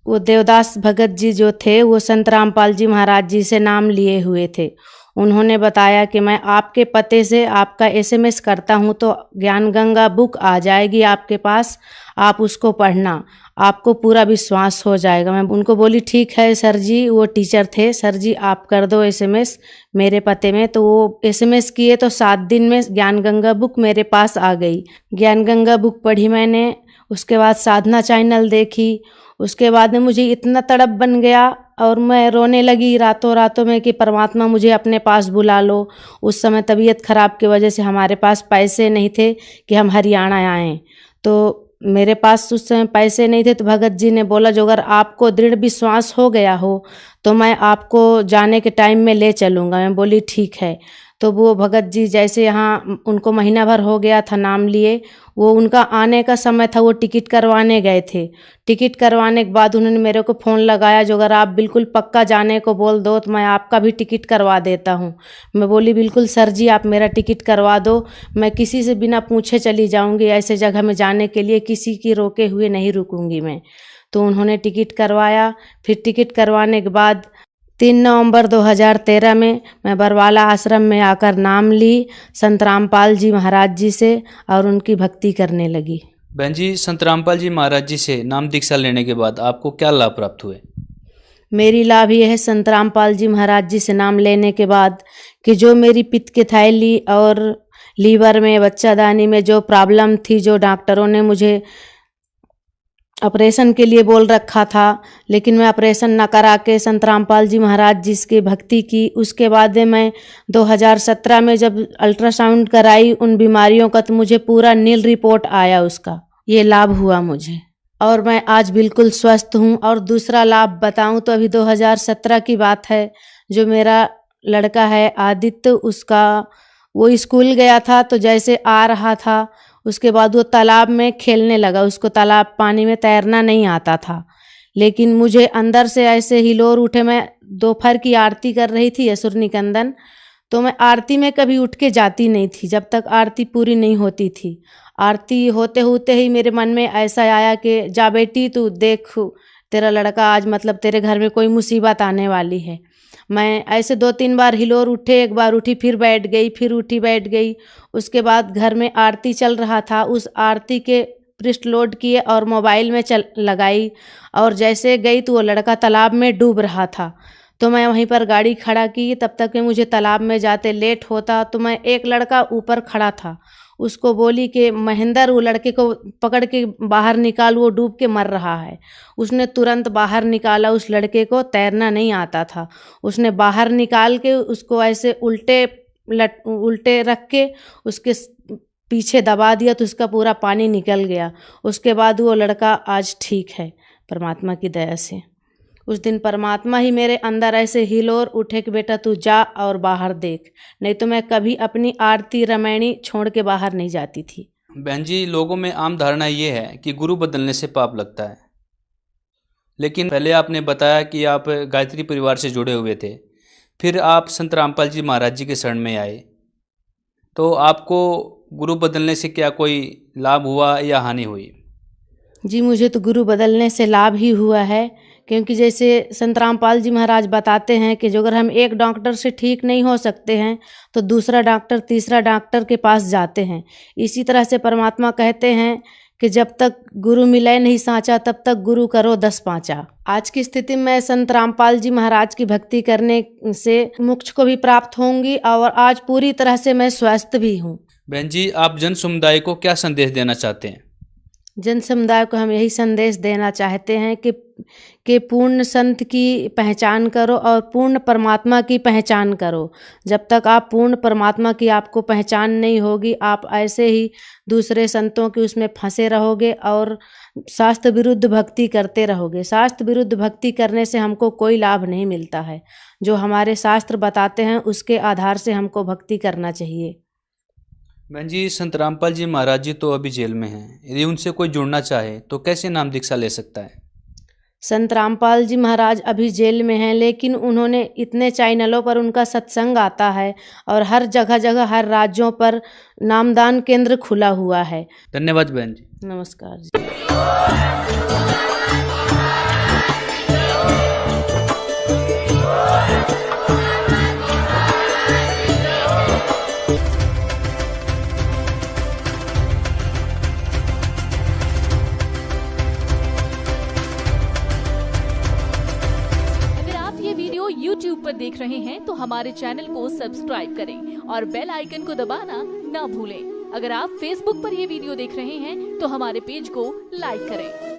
वो देवदास भगत जी जो थे वो संत रामपाल जी महाराज जी से नाम लिए हुए थे। उन्होंने बताया कि मैं आपके पते से आपका SMS करता हूँ तो ज्ञान गंगा बुक आ जाएगी आपके पास, आप उसको पढ़ना, आपको पूरा विश्वास हो जाएगा। मैं उनको बोली ठीक है सर जी, वो टीचर थे, सर जी आप कर दो SMS मेरे पते में। तो वो SMS किए तो 7 दिन में ज्ञान गंगा बुक मेरे पास आ गई। ज्ञान गंगा बुक पढ़ी मैंने, उसके बाद साधना चैनल देखी। उसके बाद में मुझे इतना तड़प बन गया और मैं रोने लगी रातों में कि परमात्मा मुझे अपने पास बुला लो। उस समय तबीयत खराब की वजह से हमारे पास पैसे नहीं थे कि हम हरियाणा आएँ, तो मेरे पास उस समय पैसे नहीं थे। तो भगत जी ने बोला जो अगर आपको दृढ़ विश्वास हो गया हो तो मैं आपको जाने के टाइम में ले चलूँगा। मैं बोली ठीक है। तो वो भगत जी जैसे यहाँ उनको महीना भर हो गया था नाम लिए, वो उनका आने का समय था, वो टिकट करवाने गए थे। टिकट करवाने के बाद उन्होंने मेरे को फ़ोन लगाया जो अगर आप बिल्कुल पक्का जाने को बोल दो तो मैं आपका भी टिकट करवा देता हूँ। मैं बोली बिल्कुल सर जी आप मेरा टिकट करवा दो, मैं किसी से बिना पूछे चली जाऊँगी, ऐसे जगह में जाने के लिए किसी की रोके हुए नहीं रुकूँगी मैं। तो उन्होंने टिकट करवाया। फिर टिकट करवाने के बाद 3 नवंबर 2013 में मैं बरवाला आश्रम में आकर नाम ली संत रामपाल जी महाराज जी से और उनकी भक्ति करने लगी। बहन जी, संत रामपाल जी महाराज जी से नाम दीक्षा लेने के बाद आपको क्या लाभ प्राप्त हुए? मेरी लाभ यह है संत रामपाल जी महाराज जी से नाम लेने के बाद कि जो मेरी पित्त की थैली और लीवर में, बच्चादानी में जो प्रॉब्लम थी, जो डॉक्टरों ने मुझे ऑपरेशन के लिए बोल रखा था, लेकिन मैं ऑपरेशन न करा के संत रामपाल जी महाराज जी की भक्ति की। उसके बाद मैं 2017 में जब अल्ट्रासाउंड कराई उन बीमारियों का, तो मुझे पूरा नील रिपोर्ट आया, उसका ये लाभ हुआ मुझे और मैं आज बिल्कुल स्वस्थ हूँ। और दूसरा लाभ बताऊँ तो अभी 2017 की बात है, जो मेरा लड़का है आदित्य, उसका वो स्कूल गया था तो जैसे आ रहा था उसके बाद वो तालाब में खेलने लगा। उसको तालाब पानी में तैरना नहीं आता था, लेकिन मुझे अंदर से ऐसे हिलोर उठे। मैं दोपहर की आरती कर रही थी असुर निकंदन, तो मैं आरती में कभी उठ के जाती नहीं थी जब तक आरती पूरी नहीं होती थी। आरती होते होते ही मेरे मन में ऐसा आया कि जा बेटी तू देख, तेरा लड़का आज मतलब तेरे घर में कोई मुसीबत आने वाली है। मैं ऐसे 2-3 बार हिलोर उठे, एक बार उठी फिर बैठ गई, फिर उठी बैठ गई। उसके बाद घर में आरती चल रहा था, उस आरती के पृष्ठ लोड किए और मोबाइल में लगाई, और जैसे गई तो वो लड़का तालाब में डूब रहा था। तो मैं वहीं पर गाड़ी खड़ा की। तब तक में मुझे तालाब में जाते लेट होता, तो मैं एक लड़का ऊपर खड़ा था, उसको बोली कि महेंद्र वो लड़के को पकड़ के बाहर निकाल, वो डूब के मर रहा है। उसने तुरंत बाहर निकाला। उस लड़के को तैरना नहीं आता था। उसने बाहर निकाल के उसको ऐसे उल्टे रख के उसके पीछे दबा दिया, तो उसका पूरा पानी निकल गया। उसके बाद वो लड़का आज ठीक है परमात्मा की दया से। उस दिन परमात्मा ही मेरे अंदर ऐसे हिलोर उठे कि बेटा तू जा और बाहर देख, नहीं तो मैं कभी अपनी आरती रामायणी छोड़ के बाहर नहीं जाती थी। बहन जी, लोगों में आम धारणा ये है कि गुरु बदलने से पाप लगता है, लेकिन पहले आपने बताया कि आप गायत्री परिवार से जुड़े हुए थे, फिर आप संत रामपाल जी महाराज जी के शरण में आए, तो आपको गुरु बदलने से क्या कोई लाभ हुआ या हानि हुई? जी, मुझे तो गुरु बदलने से लाभ ही हुआ है, क्योंकि जैसे संत रामपाल जी महाराज बताते हैं कि जो अगर हम एक डॉक्टर से ठीक नहीं हो सकते हैं तो दूसरा डॉक्टर, तीसरा डॉक्टर के पास जाते हैं। इसी तरह से परमात्मा कहते हैं कि जब तक गुरु मिले नहीं साँचा, तब तक गुरु करो 10 पाँचा। आज की स्थिति में संत रामपाल जी महाराज की भक्ति करने से मोक्ष को भी प्राप्त होंगी, और आज पूरी तरह से मैं स्वस्थ भी हूँ। बहन जी, आप जन समुदाय को क्या संदेश देना चाहते हैं? जन समुदाय को हम यही संदेश देना चाहते हैं कि पूर्ण संत की पहचान करो और पूर्ण परमात्मा की पहचान करो। जब तक आप पूर्ण परमात्मा की आपको पहचान नहीं होगी, आप ऐसे ही दूसरे संतों की उसमें फंसे रहोगे और शास्त्र विरुद्ध भक्ति करते रहोगे। शास्त्र विरुद्ध भक्ति करने से हमको कोई लाभ नहीं मिलता है। जो हमारे शास्त्र बताते हैं उसके आधार से हमको भक्ति करना चाहिए। बहन जी, संत रामपाल जी महाराज जी तो अभी जेल में हैं, यदि उनसे कोई जुड़ना चाहे तो कैसे नाम दीक्षा ले सकता है? संत रामपाल जी महाराज अभी जेल में हैं, लेकिन उन्होंने इतने चैनलों पर उनका सत्संग आता है और हर जगह जगह हर राज्यों पर नामदान केंद्र खुला हुआ है। धन्यवाद बहन जी। नमस्कार जी। YouTube पर देख रहे हैं तो हमारे चैनल को सब्सक्राइब करें और बेल आइकन को दबाना ना भूलें। अगर आप Facebook पर ये वीडियो देख रहे हैं तो हमारे पेज को लाइक करें।